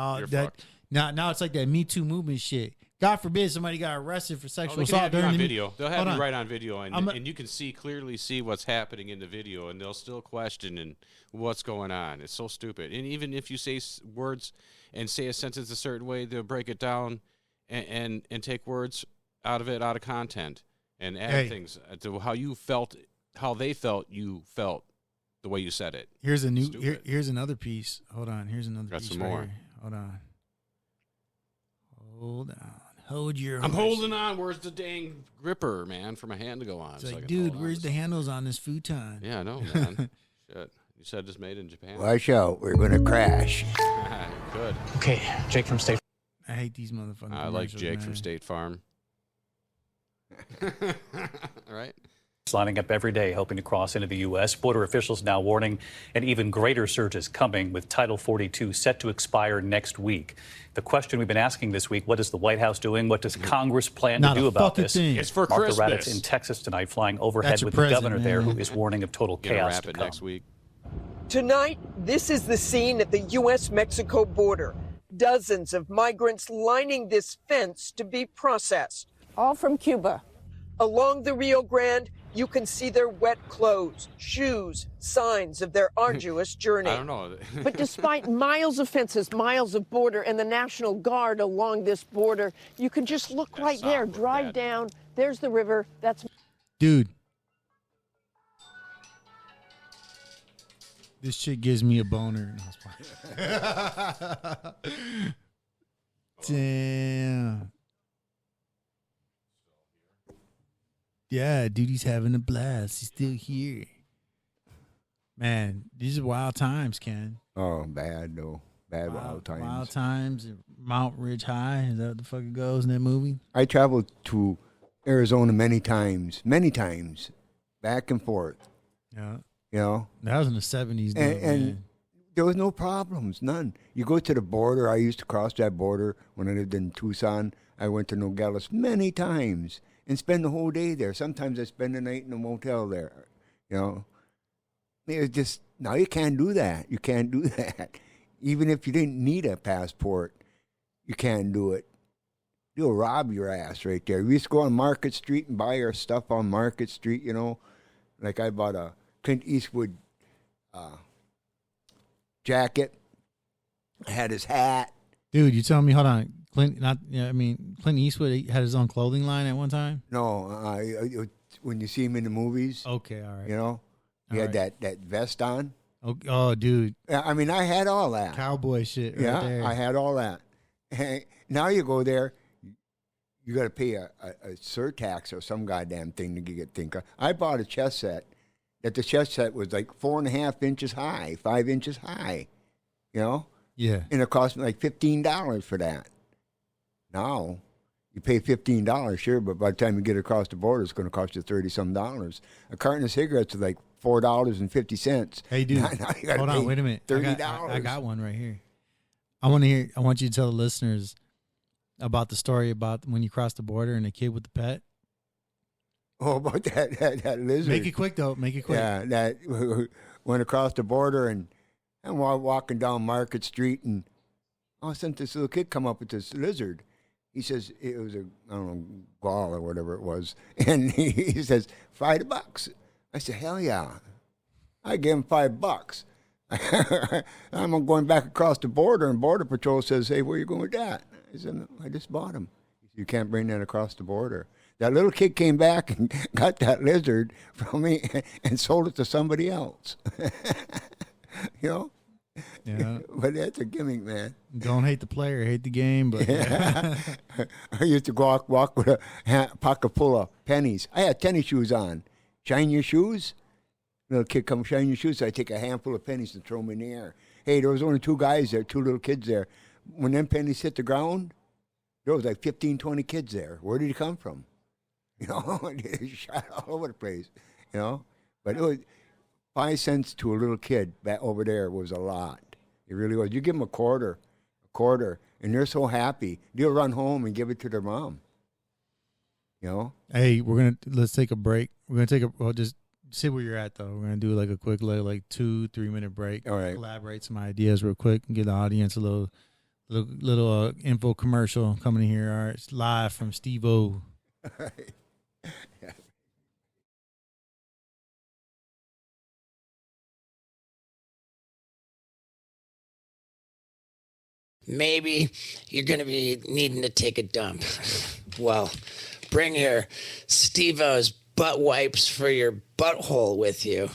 now it's like that Me Too movement shit. God forbid somebody got arrested for sexual assault during the video. They'll have you right on video, and you can clearly see what's happening in the video, and they'll still question what's going on. It's so stupid. And even if you say words and say a sentence a certain way, they'll break it down, and take words out of content and add things to how you felt, how they felt, you felt the way you said it. Here's here's another piece. Hold on. Here's another piece. Some more. Here. Hold on. Hold your. I'm holding on. Where's the dang gripper, man, for my hand to go on? It's like, dude, where's the handles on this futon? Yeah, I know, man. Shit. You said it's made in Japan. Watch out. We're going to crash. Good. Okay, Jake from State. I hate these motherfuckers. I like Jake from State Farm. All right. Lining up every day, hoping to cross into the U.S. Border officials now warning an even greater surge is coming, with Title 42 set to expire next week. The question we've been asking this week: what is the White House doing? What does Congress plan to do about this? It's for Mark Christmas. Martha Raddatz in Texas tonight, flying overhead with the governor there, who is warning of total chaos to come. Next week. Tonight, this is the scene at the U.S.-Mexico border. Dozens of migrants lining this fence to be processed. All from Cuba. Along the Rio Grande, you can see their wet clothes, shoes, signs of their arduous journey. I don't know. But despite miles of fences, miles of border, and the National Guard along this border, you can just look right there, drive down. There's the river. That's. Dude. This shit gives me a boner. Damn. Yeah, dude, he's having a blast. He's still here. Man, these are wild times, Ken. Oh, bad, though. Wild times. Wild times. Mount Ridge High. Is that what the fuck it goes in that movie? I traveled to Arizona many times, back and forth. Yeah. You know? That was in the 70s, though, and there was no problems, none. You go to the border. I used to cross that border when I lived in Tucson. I went to Nogales many times and spend the whole day there. Sometimes I spend the night in a motel there. You know? It's just, now you can't do that. You can't do that. Even if you didn't need a passport, you can't do it. They'll rob your ass right there. We used to go on Market Street and buy our stuff on Market Street, you know. Like I bought a Clint Eastwood jacket. I had his hat. Dude, you telling me, hold on, Clint Eastwood had his own clothing line at one time? No, when you see him in the movies. Okay, all right. You know, he had that vest on. Oh, dude. I mean, I had all that. Cowboy shit right there. I had all that. Now you go there, you got to pay a surtax or some goddamn thing to get things. I bought a chess set. That the chess set was like 4.5 inches high, 5 inches high, you know? Yeah. And it cost me like $15 for that. Now, you pay $15, sure, but by the time you get across the border, it's going to cost you $30-some. A carton of cigarettes is like $4.50. Hey, dude, now hold on, wait a minute. $30. I got one right here. I want you to tell the listeners about the story about when you crossed the border and the kid with the pet. Oh, about that lizard. Make it quick, though. Make it quick. Yeah, that went across the border and we're walking down Market Street and all of a sudden this little kid come up with this lizard. He says it was gall or whatever it was. And he says, $5. I said, hell yeah. I gave him $5. I'm going back across the border and Border Patrol says, hey, where are you going with that? I said, I just bought him. You can't bring that across the border. That little kid came back and got that lizard from me and sold it to somebody else. You know? Yeah. But that's a gimmick, man. Don't hate the player, hate the game. But yeah. I used to walk with a pocket full of pennies. I had tennis shoes on. Shine your shoes? Little kid come shine your shoes. So I take a handful of pennies and throw them in the air. Hey, there was only two guys there, two little kids there. When them pennies hit the ground, there was like 15, 20 kids there. Where did he come from? You know, shot all over the place, you know. But it was 5 cents to a little kid back over there was a lot. It really was. You give them a quarter, and they're so happy. They'll run home and give it to their mom. You know? Hey, let's take a break. Just see where you're at, though. We're going to do like a quick, like 2-3 minute break. All right. Collaborate some ideas real quick and give the audience a little info commercial coming in here. All right, it's live from Steve-O. All right. Yeah. maybe you're going to be needing to take a dump. Well, bring your Steve-O's butt wipes for your butthole with you.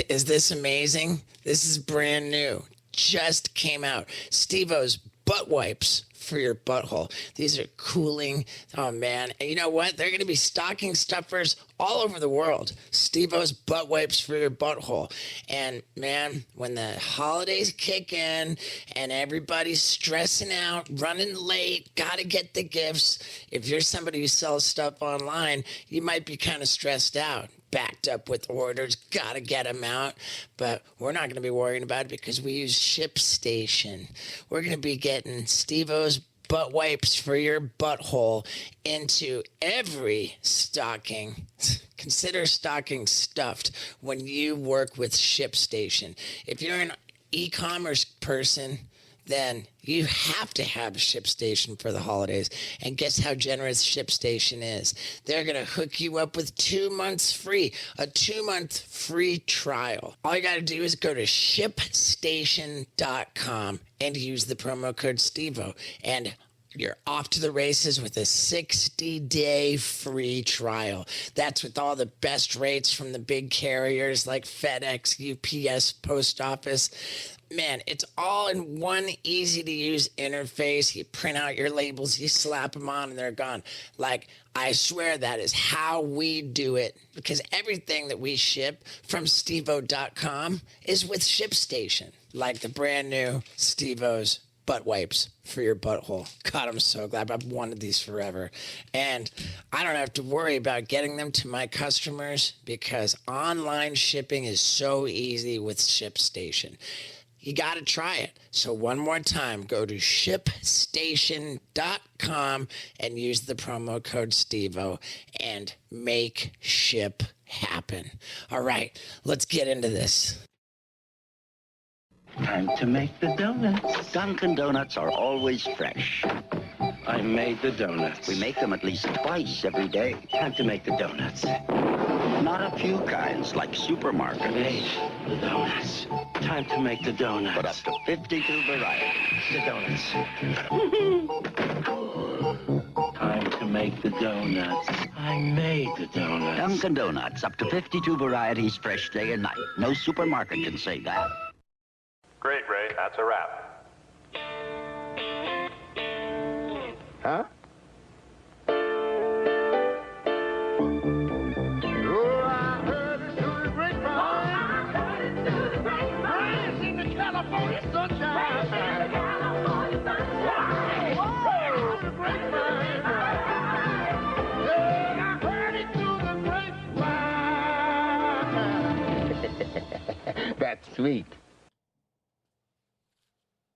Is this amazing? This is brand new. Just came out. Steve-O's butt wipes for your butthole. These are cooling. Oh, man. And you know what? They're going to be stocking stuffers all over the world. Steve-O's butt wipes for your butthole. And, man, when the holidays kick in and everybody's stressing out, running late, got to get the gifts, if you're somebody who sells stuff online, you might be kind of stressed out. Backed up with orders, gotta get them out. But we're not gonna be worrying about it because we use ShipStation. We're gonna be getting Steve-O's butt wipes for your butthole into every stocking. Consider stocking stuffed when you work with ShipStation. If you're an e-commerce person, then you have to have ShipStation for the holidays. And guess how generous ShipStation is? They're going to hook you up with 2 months free, a 2-month free trial. All you got to do is go to ShipStation.com and use the promo code STEVO. And you're off to the races with a 60-day free trial. That's with all the best rates from the big carriers like FedEx, UPS, Post Office. Man, it's all in one easy-to-use interface. You print out your labels, you slap them on, and they're gone. Like, I swear that is how we do it, because everything that we ship from stevo.com is with ShipStation, like the brand new Steve-O's butt wipes for your butthole. God, I'm so glad. I've wanted these forever. And I don't have to worry about getting them to my customers because online shipping is so easy with ShipStation. You got to try it. So one more time, go to ShipStation.com and use the promo code STEVO and make ship happen. All right, let's get into this. Time to make the donuts. Dunkin' Donuts are always fresh. I made the donuts. We make them at least twice every day. Time to make the donuts. Not a few kinds, like supermarket. Made the donuts. Time to make the donuts. But up to 52 varieties. The donuts. Time to make the donuts. I made the donuts. Dunkin' Donuts, up to 52 varieties, fresh day and night. No supermarket can say that. Great, Ray. That's a wrap. Huh? That's sweet.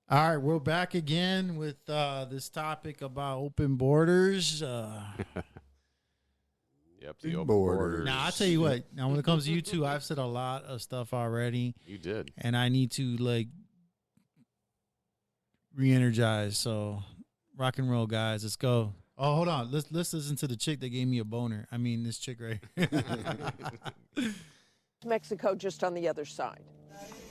All right, we're back again with this topic about open borders. Yep, the open borders. Now, I'll tell you what. Now, when it comes to you two, I've said a lot of stuff already. You did. And I need to, like, re-energize. So, rock and roll, guys. Let's go. Oh, hold on. Let's listen to the chick that gave me a boner. I mean, this chick right here. Mexico just on the other side.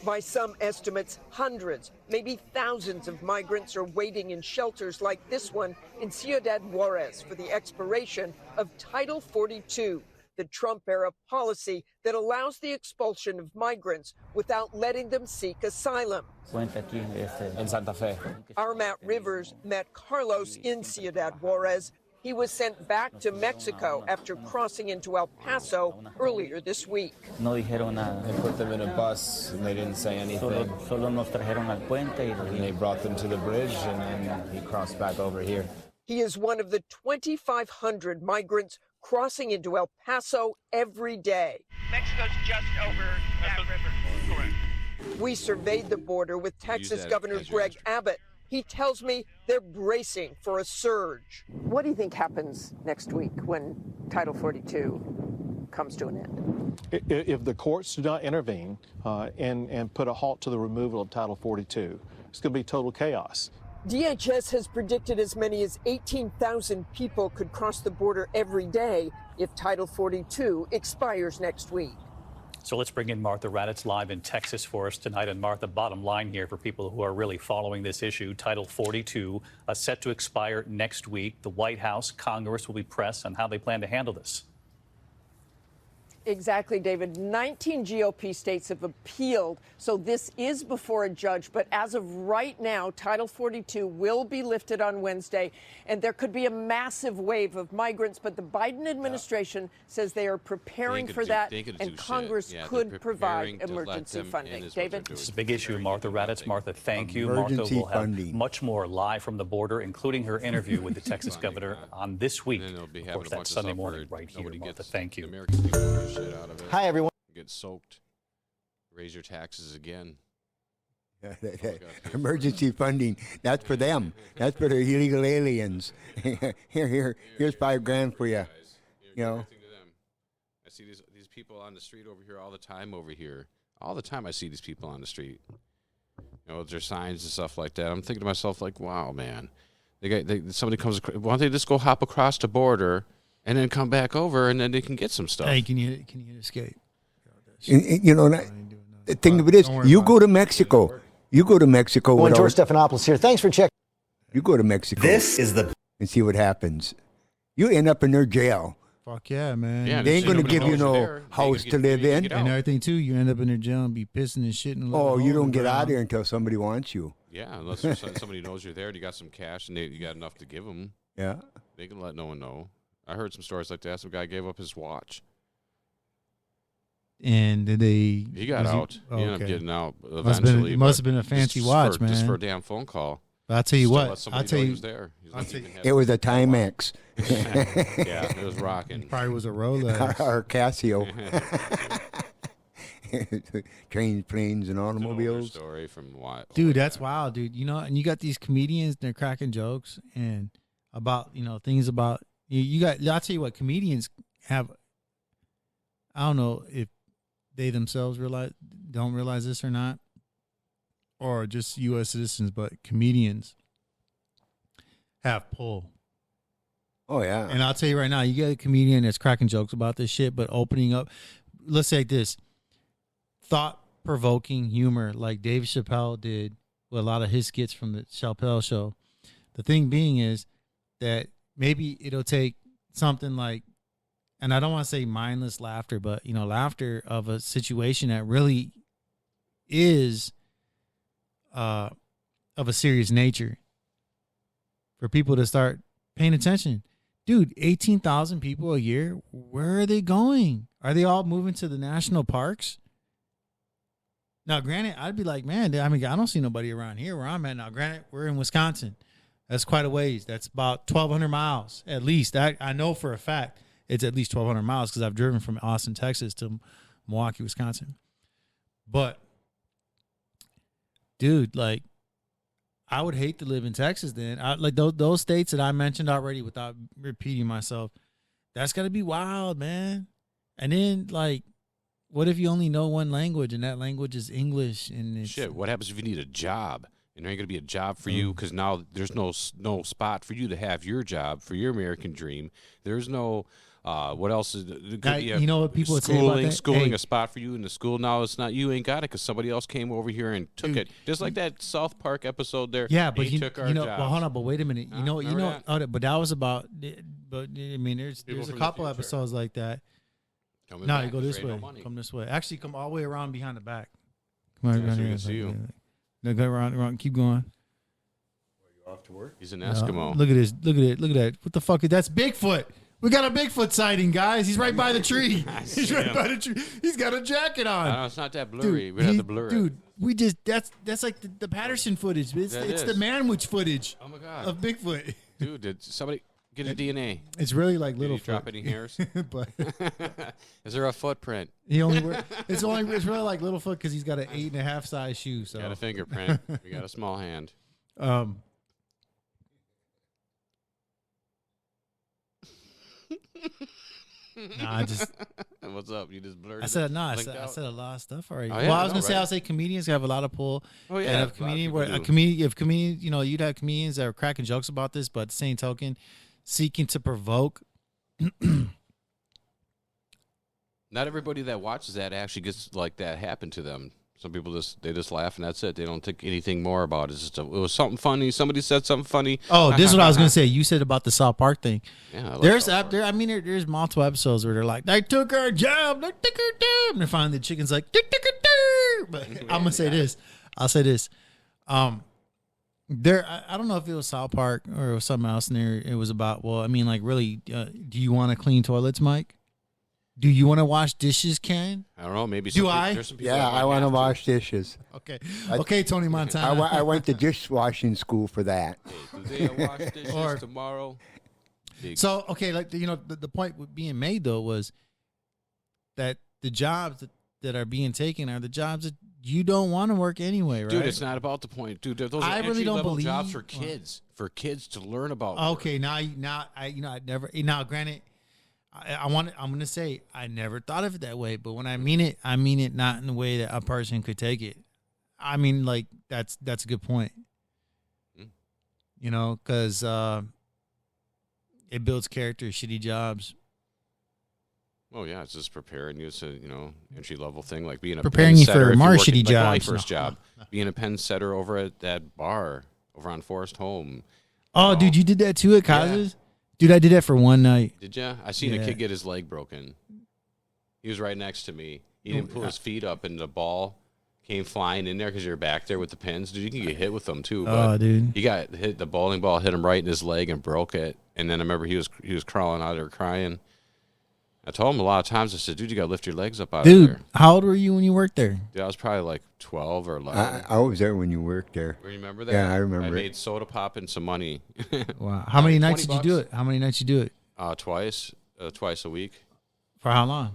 By some estimates, hundreds, maybe thousands of migrants are waiting in shelters like this one in Ciudad Juarez for the expiration of Title 42, the Trump-era policy that allows the expulsion of migrants without letting them seek asylum. In Santa Fe. Our Matt Rivers met Carlos in Ciudad Juarez. He was sent back to Mexico after crossing into El Paso earlier this week. They put them in a bus and they didn't say anything. And they brought them to the bridge and then he crossed back over here. He is one of the 2,500 migrants crossing into El Paso every day. Mexico's just over that river. Correct. We surveyed the border with Texas Governor Greg Abbott. He tells me they're bracing for a surge. What do you think happens next week when Title 42 comes to an end? If the courts do not intervene and put a halt to the removal of Title 42, it's going to be total chaos. DHS has predicted as many as 18,000 people could cross the border every day if Title 42 expires next week. So let's bring in Martha Raddatz live in Texas for us tonight. And Martha, bottom line here for people who are really following this issue, Title 42 set to expire next week. The White House, Congress will be pressed on how they plan to handle this. Exactly, David. 19 GOP states have appealed, so this is before a judge. But as of right now, Title 42 will be lifted on Wednesday, and there could be a massive wave of migrants. But the Biden administration says they are preparing for that, and Congress could provide emergency funding. David? This is a big issue, Martha Raddatz. Martha, thank you. Martha will have much more live from the border, including her interview with the Texas governor on This Week. Of course, that's Sunday morning right here. Martha, thank you. Out of it. Hi, everyone. Get soaked. Raise your taxes again. Emergency funding. That's for them. That's for the illegal aliens. Here's $5,000 for you. You know. I see these people on the street over here all the time. All the time I see these people on the street. You know, their signs and stuff like that. I'm thinking to myself, like, wow, man. Somebody comes. Why don't they just go hop across the border? And then come back over, and then they can get some stuff. Hey, can you escape? You know, the thing of it is, you go to Mexico. You go to Mexico. George Stephanopoulos here. Thanks for checking. You go to Mexico. And see what happens. You end up in their jail. Fuck yeah, man. Yeah, they ain't going to give you no house to live in. And everything, too. You end up in their jail and be pissing and shitting. Oh, you don't get out of there until somebody wants you. Yeah, unless somebody knows you're there and you got some cash and you got enough to give them. Yeah. They can let no one know. I heard some stories like that. Some guy gave up his watch. And did they? He got out. He ended up getting out eventually. It must have been a fancy watch, man. Just for a damn phone call. But I'll tell you what. He was there. It was a Timex. Yeah, it was rocking. Probably was a Rolex. Or Casio. Trains, planes, and automobiles. Story from what? Dude, that's wild, dude. You know, and you got these comedians, they're cracking jokes and about, things about. You got. I'll tell you what. Comedians have. I don't know if they themselves don't realize this or not, or just U.S. citizens, but comedians have pull. Oh yeah. And I'll tell you right now, you get a comedian that's cracking jokes about this shit, but opening up. Let's say like this: thought-provoking humor, like Dave Chappelle did with a lot of his skits from the Chappelle Show. The thing being is that. Maybe it'll take something like, and I don't want to say mindless laughter, but, laughter of a situation that really is of a serious nature for people to start paying attention. Dude, 18,000 people a year, where are they going? Are they all moving to the national parks? Now, granted, I'd be like, man, I don't see nobody around here where I'm at now. Granted, we're in Wisconsin. That's quite a ways. That's about 1,200 miles at least. I know for a fact it's at least 1,200 miles because I've driven from Austin, Texas to Milwaukee, Wisconsin. But, dude, like, I would hate to live in Texas then. Like those states that I mentioned already without repeating myself, that's got to be wild, man. And then, like, what if you only know one language and that language is English? And it's, shit, what happens if you need a job? And there ain't going to be a job for you because now there's no spot for you to have your job for your American dream. There's no, what else is now, you know what people would say about that? Schooling, a spot for you in the school. Now it's not, you ain't got it because somebody else came over here and took it. Just like that South Park episode there. Yeah, but he took our jobs. Well, hold on, but wait a minute. But that was about, but I mean, there's a couple episodes like that. No, you go this way. Come this way. Actually, come all the way around behind the back. Come on, so you can see you. No, go around, keep going. Are you off to work? He's an Eskimo. Look at this. Look at that. What the fuck is that's Bigfoot? We got a Bigfoot sighting, guys. He's right by the tree. He's right by the tree. He's got a jacket on. No, it's not that blurry. We have to blur it. Dude, we just that's like the Patterson footage. It's the Manwich footage. Oh my god. Of Bigfoot. Dude, did somebody get a DNA? It's really like Littlefoot. Drop any hairs? But is there a footprint? It's really like Littlefoot because he's got an 8.5 size shoe. So got a fingerprint. We got a small hand. I just. What's up? You just blurred. I said no. I said a lot of stuff already. Oh, yeah, well, I was gonna say I'll say comedians have a lot of pull. Oh yeah. And if comedians, you'd have comedians that are cracking jokes about this, but at the same token, seeking to provoke Not everybody that watches that actually gets like that happen to them. Some people just laugh and that's it. They don't think anything more about it. It's just it was something funny. Somebody said something funny. Oh, this is what I was gonna say. You said about the South Park thing. Yeah, I like there's South Park. I mean, there's multiple episodes where they're like, they took our job, they took our job, and finally the chicken's like, they took our job. But I'm gonna say this. I'll say this. There, I don't know if it was South Park or it was something else in there. It was about, well, I mean, like, really, do you want to clean toilets, Mike? Do you want to wash dishes, Ken? I don't know. Maybe. There's some people Yeah, that might I want to have wash dishes. Okay. Okay, Tony Montana. I went to dishwashing school for that. Hey, do they wash dishes tomorrow? So, okay, like, you know, the point being made, though, was that the jobs that are being taken are the jobs that you don't want to work anyway, right? Dude, it's not about the point. Dude, those are really don't entry-level believe jobs for kids to learn about. Okay, granted, I'm going to say I never thought of it that way, but when I mean it not in the way that a person could take it. I mean, like, that's a good point. You know, because it builds character, shitty jobs. Oh yeah, it's just preparing you. It's a entry level thing, like being a preparing pen you setter for more if you're working, shitty like jobs. my first job, being a pen setter over at that bar over on Forest Home. Oh, dude, you did that too at Kaz's? Yeah. Dude, I did that for one night. Did ya? I seen a kid get his leg broken. He was right next to me. He didn't pull his feet up, and the ball came flying in there because you're back there with the pins. Dude, you can get hit with them too. But dude, he got hit. The bowling ball hit him right in his leg and broke it. And then I remember he was crawling out there crying. I told him a lot of times. I said, "Dude, you gotta lift your legs up out of there." Dude, how old were you when you worked there? Dude, I was probably like 12 or 11. I was there when you worked there. Remember that? Yeah, I remember. I made soda pop and some money. Wow. How many nights did you do it? How many nights you do it? Twice a week. For how long?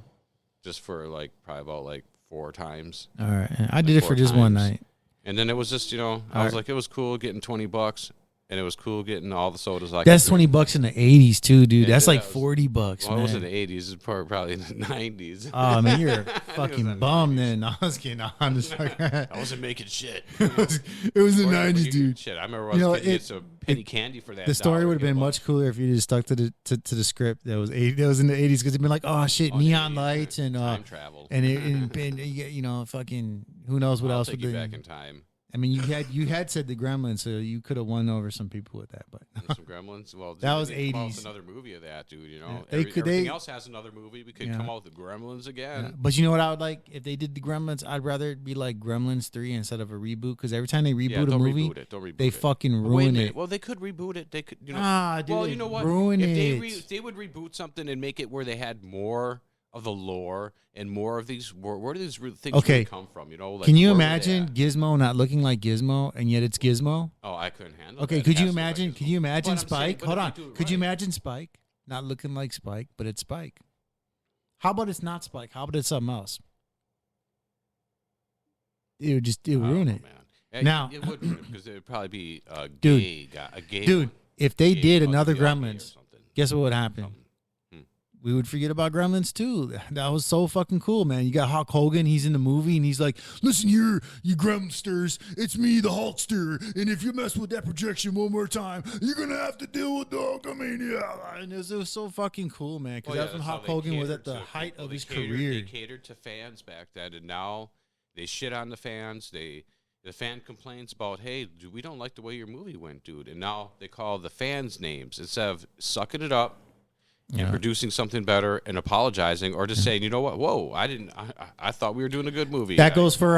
Just for probably about 4 times. All right. I did it for just one night. And then it was just, I was like, it was cool getting $20. And it was cool getting all the sodas. That's $20 in the 80s too, dude. That's like $40, well, man. It was in the 80s. It was probably in the 90s. Oh, man, you're a fucking bum then. No, I was kidding. I'm just I wasn't making shit. It was the 90s, dude. Shit, I remember I was getting some penny candy for that. The story would have been much cooler if you just stuck to the script that was in the 80s, because it'd been like, oh shit, neon lights and time travel, and fucking who knows what else would be back in time. I mean, you had said the Gremlins, so you could have won over some people with that. But some Gremlins. Well, that was '80s. '80s. Another movie of that, dude. Everything else has another movie. We could come out with the Gremlins again. Yeah. But you know what I would like if they did the Gremlins? I'd rather it be like Gremlins 3 instead of a reboot, because every time they reboot a movie, they fucking ruin it. Well, they could reboot it. They could, dude, well, you know what? Ruin if they would reboot something and make it where they had more of the lore and more of these, where do these things really come from? Can you imagine Gizmo not looking like Gizmo and yet it's Gizmo? Oh, I couldn't handle. Okay, that. could you imagine? Could you imagine Spike? Saying, Hold on. Could you imagine Spike not looking like Spike, but it's Spike? How about it's not Spike? How about it's something else? It would ruin it. Man. Now it would, because it would probably be a dude, gay guy. A gay dude. One. If they did another Gremlins, guess what would happen? We would forget about Gremlins too. That was so fucking cool, man. You got Hulk Hogan. He's in the movie, and he's like, "Listen here, you Gremlsters. It's me, the Hulkster. And if you mess with that projection one more time, you're gonna have to deal with the Hulkamania." And it was so fucking cool, man. Because that's when Hulk Hogan was at the height of his career. They catered to fans back then, and now they shit on the fans. The fan complains about, "Hey, we don't like the way your movie went, dude." And now they call the fans names instead of sucking it up and producing something better and apologizing, or just saying, "You know what? Whoa, I thought we were doing a good movie." That goes for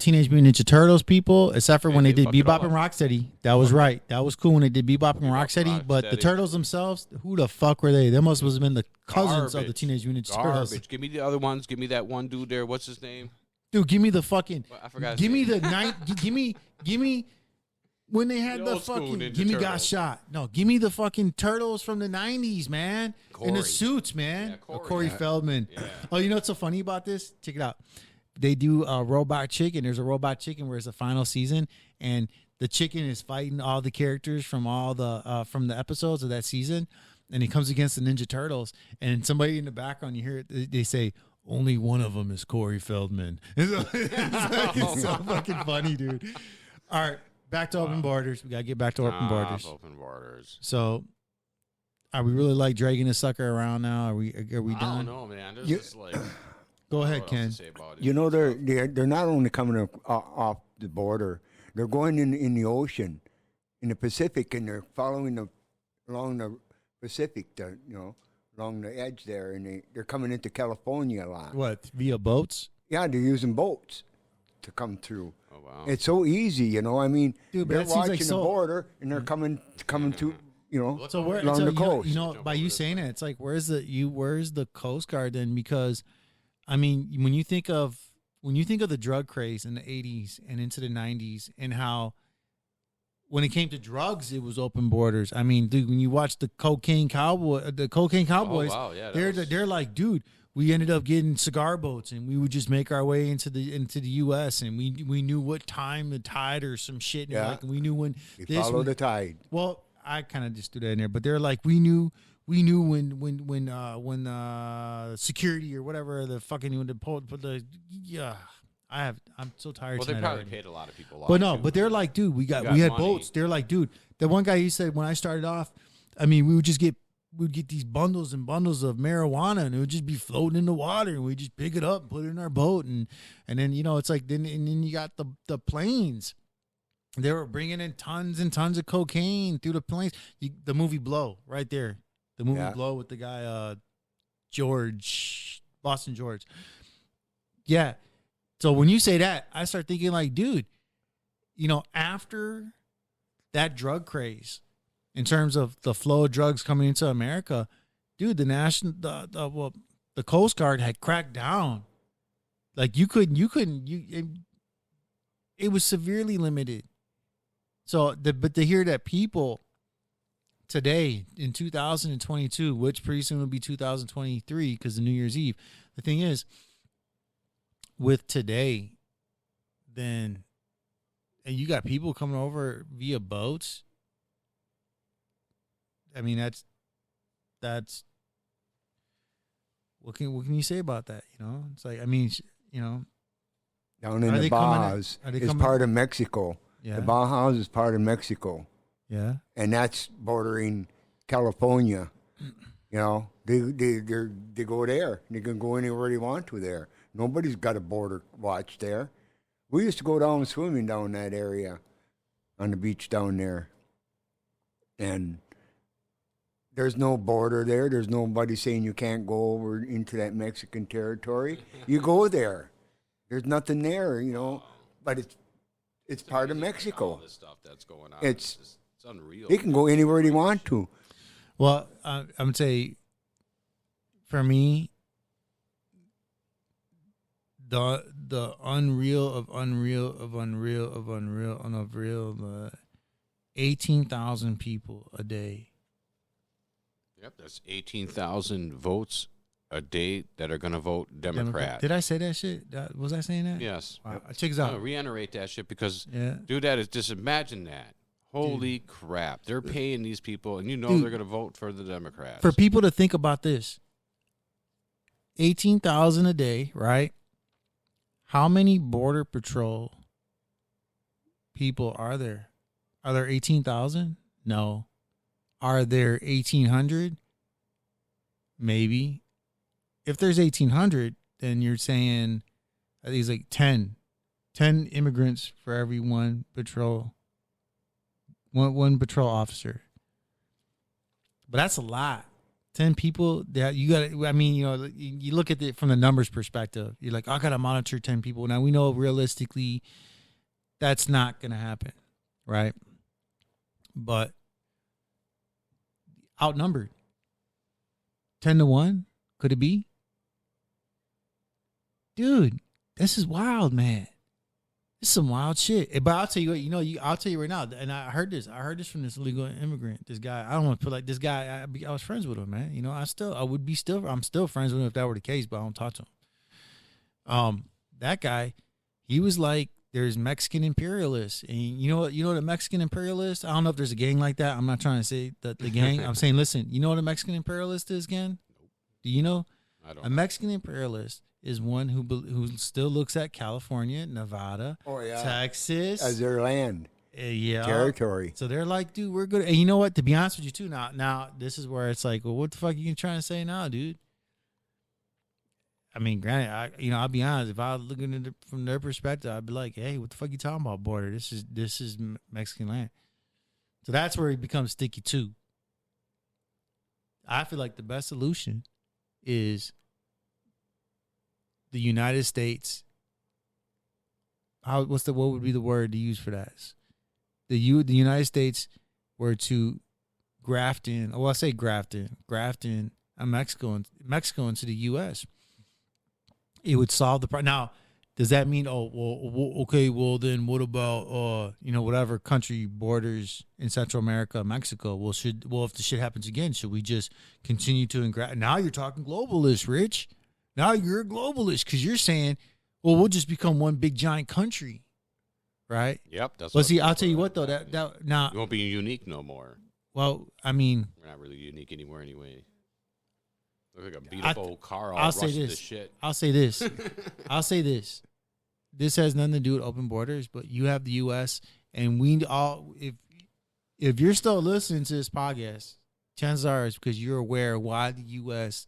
Teenage Mutant Ninja Turtles people, except for when they did Bebop and Rocksteady. That was right. That was cool when they did Bebop and Rocksteady. But the Turtles themselves, who the fuck were they? They must have been the cousins of the Teenage Mutant Ninja Turtles. Give me the other ones. Give me that one dude there. What's his name? Dude, give me the fucking. I forgot. Give me the night. Give me. When they had the fucking Gimme Got Shot. No, give me the fucking Turtles from the 90s, man. In the suits, man. Yeah, Corey Feldman. Yeah. Oh, you know what's so funny about this? Check it out. They do a Robot Chicken. There's a Robot Chicken where it's the final season, and the chicken is fighting all the characters from all the from the episodes of that season, and he comes against the Ninja Turtles, and somebody in the background, you hear it, they say, "Only one of them is Corey Feldman." It's so fucking funny, dude. All right. Back to open borders. We got to get back to open borders. Open borders. So Are we really like dragging the sucker around now? Are we done? I don't know, man. This is like. Go ahead, Ken. You know, they're not only coming off the border; they're going in the ocean, in the Pacific, and they're following along the Pacific, along the edge there, and they're coming into California a lot. What, via boats? Yeah, they're using boats to come through. Oh wow! It's so easy, I mean, Dude, they're that seems like watching the border and they're coming to. So where, along the coast. By you saying it, it's like where's the Coast Guard then? Because, I mean, when you think of the drug craze in the 80s and into the 90s, and how when it came to drugs, it was open borders. I mean, dude, when you watch the Cocaine Cowboys, Oh, wow. Yeah, they're like, dude, we ended up getting cigar boats, and we would just make our way into the U.S. and we knew what time the tide or some shit. And we knew when follow the tide. Well, I kind of just threw that in there, but they're like, we knew when security or whatever the fucking I'm so tired. Well, they tonight probably already. paid a lot of people off. But no, too. but they're like, dude, we had money. boats. They're like, dude, the one guy, he said when I started off, I mean, we'd get these bundles and bundles of marijuana, and it would just be floating in the water, and we just pick it up, put it in our boat, and then it's like then you got the planes. They were bringing in tons and tons of cocaine through the planes. The movie Blow, right there. The movie Blow with the guy Boston George. Yeah. So when you say that, I start thinking like, dude, after that drug craze, in terms of the flow of drugs coming into America, dude, the Coast Guard had cracked down. Like it was severely limited. So, but to hear that people today in 2022, which pretty soon will be 2023 because of New Year's Eve, the thing is, with today, and you got people coming over via boats. I mean, that's what can you say about that? It's like, I mean, down in the Bajas is part of Mexico. Yeah. The Bajas is part of Mexico. Yeah. And that's bordering California. They go there. They can go anywhere they want to there. Nobody's got a border watch there. We used to go down swimming down that area on the beach down there. And there's no border there. There's nobody saying you can't go over into that Mexican territory. You go there. There's nothing there, but it's part of Mexico. All this stuff that's going on. It's unreal. They can go anywhere they want to. Well, I'm going to say, for me, the unreal of unreal of unreal of unreal and of real, the 18,000 people a day. Yep, that's 18,000 votes a day that are going to vote Democrat. Did I say that shit? Was I saying that? Yes. Wow. Check this out. Reiterate that shit because, dude, that is just imagine that. Holy crap. They're paying these people, and they're going to vote for the Democrats. For people to think about this, 18,000 a day, right? How many Border Patrol people are there? Are there 18,000? No. Are there 1,800? Maybe. If there's 1,800, then you're saying, I think it's like 10 immigrants for every one patrol officer. But that's a lot. 10 people that you got to, I mean, you look at it from the numbers perspective. You're like, I got to monitor 10 people. Now we know realistically that's not going to happen, right? But outnumbered 10-1, could it be? Dude, this is wild, man. This is some wild shit. But I'll tell you what, I'll tell you right now, and I heard this from this illegal immigrant. This guy, I don't want to put like this guy. I was friends with him, man. I'm still friends with him if that were the case, but I don't talk to him. That guy, he was like, there's Mexican imperialists, and you know what a Mexican imperialist? I don't know if there's a gang like that. I'm not trying to say that the gang. I'm saying, listen, you know what a Mexican imperialist is, gang? Do you know? I don't. A Mexican imperialist is one who still looks at California, Nevada, Texas as their land. Yeah. territory. So they're like, dude, we're good. And you know what? To be honest with you, too, now this is where it's like, well, what the fuck are you trying to say now, dude? I mean, granted, I'll be honest. If I was looking at it from their perspective, I'd be like, hey, what the fuck you talking about, border? This is Mexican land. So that's where it becomes sticky, too. I feel like the best solution is the United States. What would be the word to use for that? The United States were to graft in Mexico into the U.S. It would solve the problem. Now, does that mean, okay, well then what about whatever country borders in Central America, Mexico? Well, if the shit happens again, should we just continue to engraft? Now you're talking globalist, Rich. Now you're a globalist because you're saying, well, we'll just become one big giant country, right? Yep. That's. Well, see, I'll tell you what though, that now you won't be unique no more. Well, I mean, we're not really unique anymore anyway. Look like a beautiful car all rusted to shit. I'll say this. I'll say this. This has nothing to do with open borders, but you have the U.S. and we all. If you're still listening to this podcast, chances are it's because you're aware why the U.S.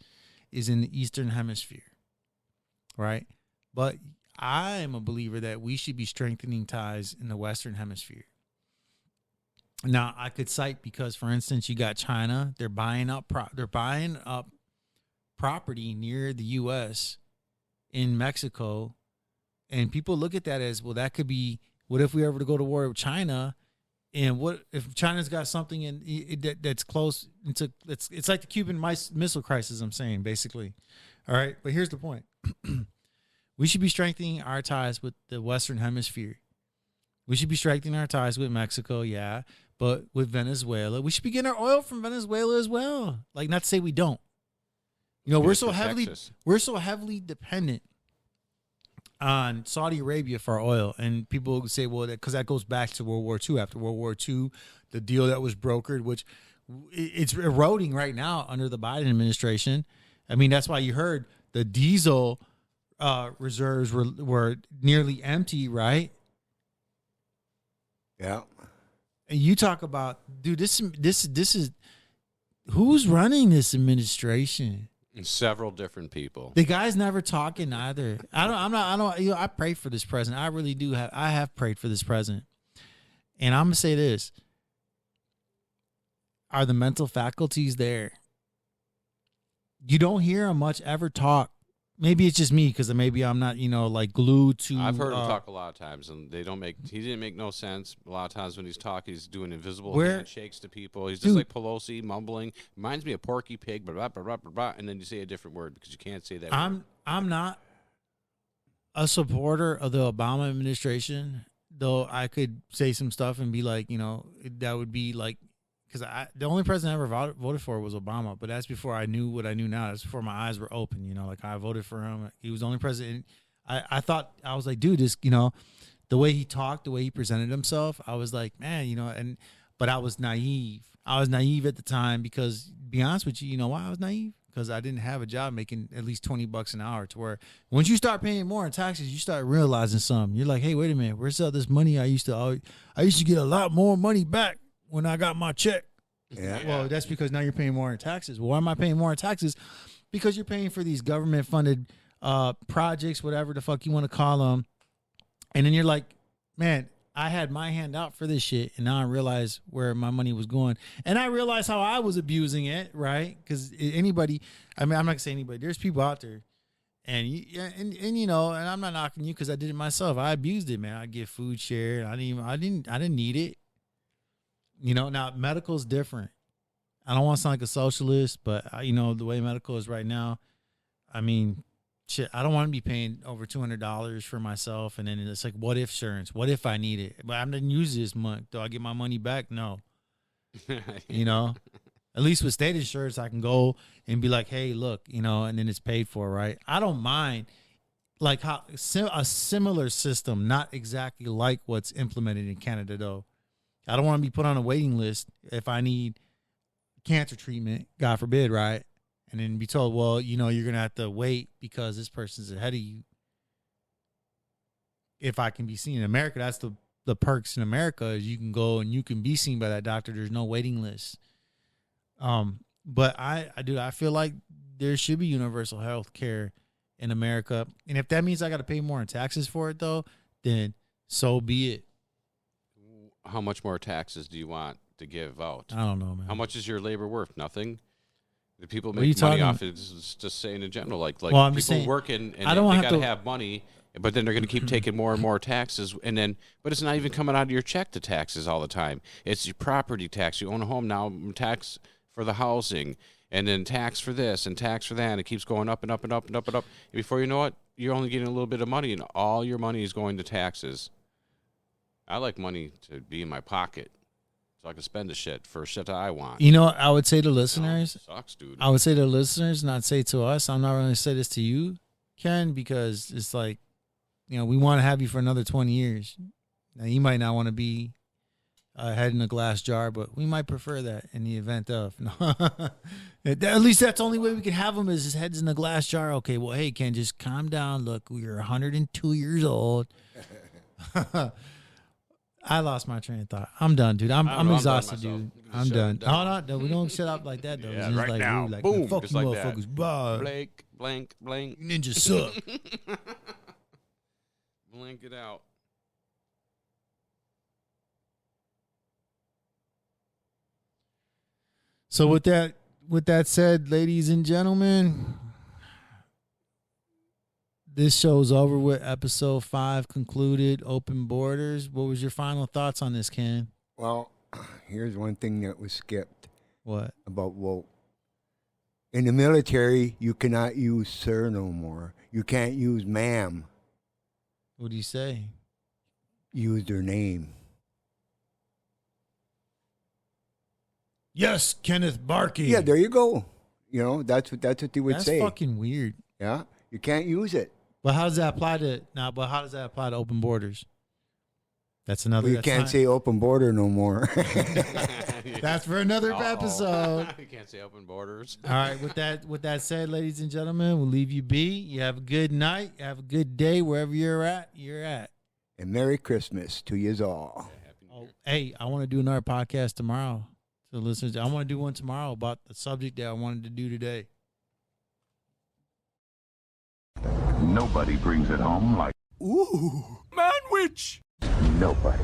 is in the Eastern Hemisphere, right? But I am a believer that we should be strengthening ties in the Western Hemisphere. Now, I could cite because, for instance, you got China. They're buying up property near the U.S. in Mexico, and people look at that as, well, that could be, what if we ever to go to war with China, and what if China's got something that's close? It's like the Cuban Missile Crisis, I'm saying, basically. All right, but here's the point. We should be strengthening our ties with the Western Hemisphere. We should be strengthening our ties with Mexico, yeah, but with Venezuela. We should be getting our oil from Venezuela as well. Like, not to say we don't. We're so heavily dependent on Saudi Arabia for our oil, and people would say, well, because that goes back to World War II. After World War II, the deal that was brokered, which it's eroding right now under the Biden administration. I mean, that's why you heard the diesel reserves were nearly empty, right? Yeah. And you talk about, dude, this is who's running this administration? Several different people. The guy's never talking either. I pray for this president. I really do I have prayed for this president. And I'm going to say this. Are the mental faculties there? You don't hear him much ever talk. Maybe it's just me because maybe I'm not, like glued to. I've heard him talk a lot of times, and he didn't make no sense. A lot of times when he's talking, he's doing invisible handshakes to people. He's just like Pelosi, mumbling. Reminds me of Porky Pig, blah, blah, blah, blah, blah, and then you say a different word because you can't say that word. I'm not a supporter of the Obama administration, though I could say some stuff and be like, that would be like, because the only president I ever voted for was Obama, but that's before I knew what I knew now. That's before my eyes were open, like I voted for him. He was the only president. I thought, I was like, dude, this, the way he talked, the way he presented himself, I was like, man, but I was naive. I was naive at the time because, to be honest with you, you know why I was naive? Because I didn't have a job making at least $20 an hour, to where once you start paying more in taxes, you start realizing something. You're like, hey, wait a minute, where's all this money I used to get a lot more money back when I got my check. Yeah. Well, that's because now you're paying more in taxes. Well, why am I paying more in taxes? Because you're paying for these government-funded projects, whatever the fuck you want to call them. And then you're like, man, I had my hand out for this shit, and now I realize where my money was going. And I realized how I was abusing it, right? Because anybody, I'm not going to say anybody. There's people out there. And I'm not knocking you because I did it myself. I abused it, man. I get food share. I didn't need it. Now medical is different. I don't want to sound like a socialist, but the way medical is right now, I mean, shit, I don't want to be paying over $200 for myself. And then it's like, what if insurance? What if I need it? But I didn't use it this month. Do I get my money back? No. At least with state insurance, I can go and be like, hey, look, and then it's paid for, right? I don't mind like how a similar system, not exactly like what's implemented in Canada, though. I don't want to be put on a waiting list if I need cancer treatment, God forbid, right? And then be told, well, you're going to have to wait because this person's ahead of you. If I can be seen in America, that's the perks in America is you can go and you can be seen by that doctor. There's no waiting list. But I feel like there should be universal health care in America. And if that means I got to pay more in taxes for it, though, then so be it. How much more taxes do you want to give out? I don't know, man. How much is your labor worth? Nothing. The people What are you make money talking off it. It's just saying in general, like Well, I'm just people saying, working and I don't they have got to to- have money, but then they're going to keep taking more and more taxes, but it's not even coming out of your check, the taxes all the time. It's your property tax. You own a home now, tax for the housing, and then tax for this and tax for that, and it keeps going up and up and up and up and up. And before you know it, you're only getting a little bit of money, and all your money is going to taxes. I like money to be in my pocket so I can spend the shit for shit that I want. You know, I would say to listeners, sucks, dude. I would say to listeners, not say to us. I'm not going to say this to you, Ken, because it's like, you know, we want to have you for another 20 years. Now, you might not want to be head in a glass jar, but we might prefer that in the event of. At least that's the only way we can have him is his head's in a glass jar. Okay, well, hey, Ken, just calm down. Look, we're 102 years old. I lost my train of thought. I'm done, dude. I'm exhausted, dude. I'm done. No, we don't shut up like that, though. Yeah, It's just right like, now. dude, like, Boom. fuck Just you like that. motherfuckers. Blah. Blank, blank, blank. Ninja suck. Blank it out. So with that said, ladies and gentlemen, this show's over with. Episode 5 concluded. Open borders. What was your final thoughts on this, Ken? Well, here's one thing that was skipped. What? About woke. In the military, you cannot use sir no more. You can't use ma'am. What do you say? Use their name. Yes, Kenneth Barkey. Yeah, there you go. You know, that's what they would say. That's fucking weird. Yeah, you can't use it. But how does that apply to open borders? That's another. Well, you that's can't not- say open border no more. That's for another episode. You can't say open borders. All right. With that said, ladies and gentlemen, we'll leave you be. You have a good night. Have a good day wherever you're at. And Merry Christmas to yous all. Oh, hey, I want to do another podcast tomorrow. So listeners, I want to do one tomorrow about the subject that I wanted to do today. Nobody brings it home like Ooh, Manwich. nobody.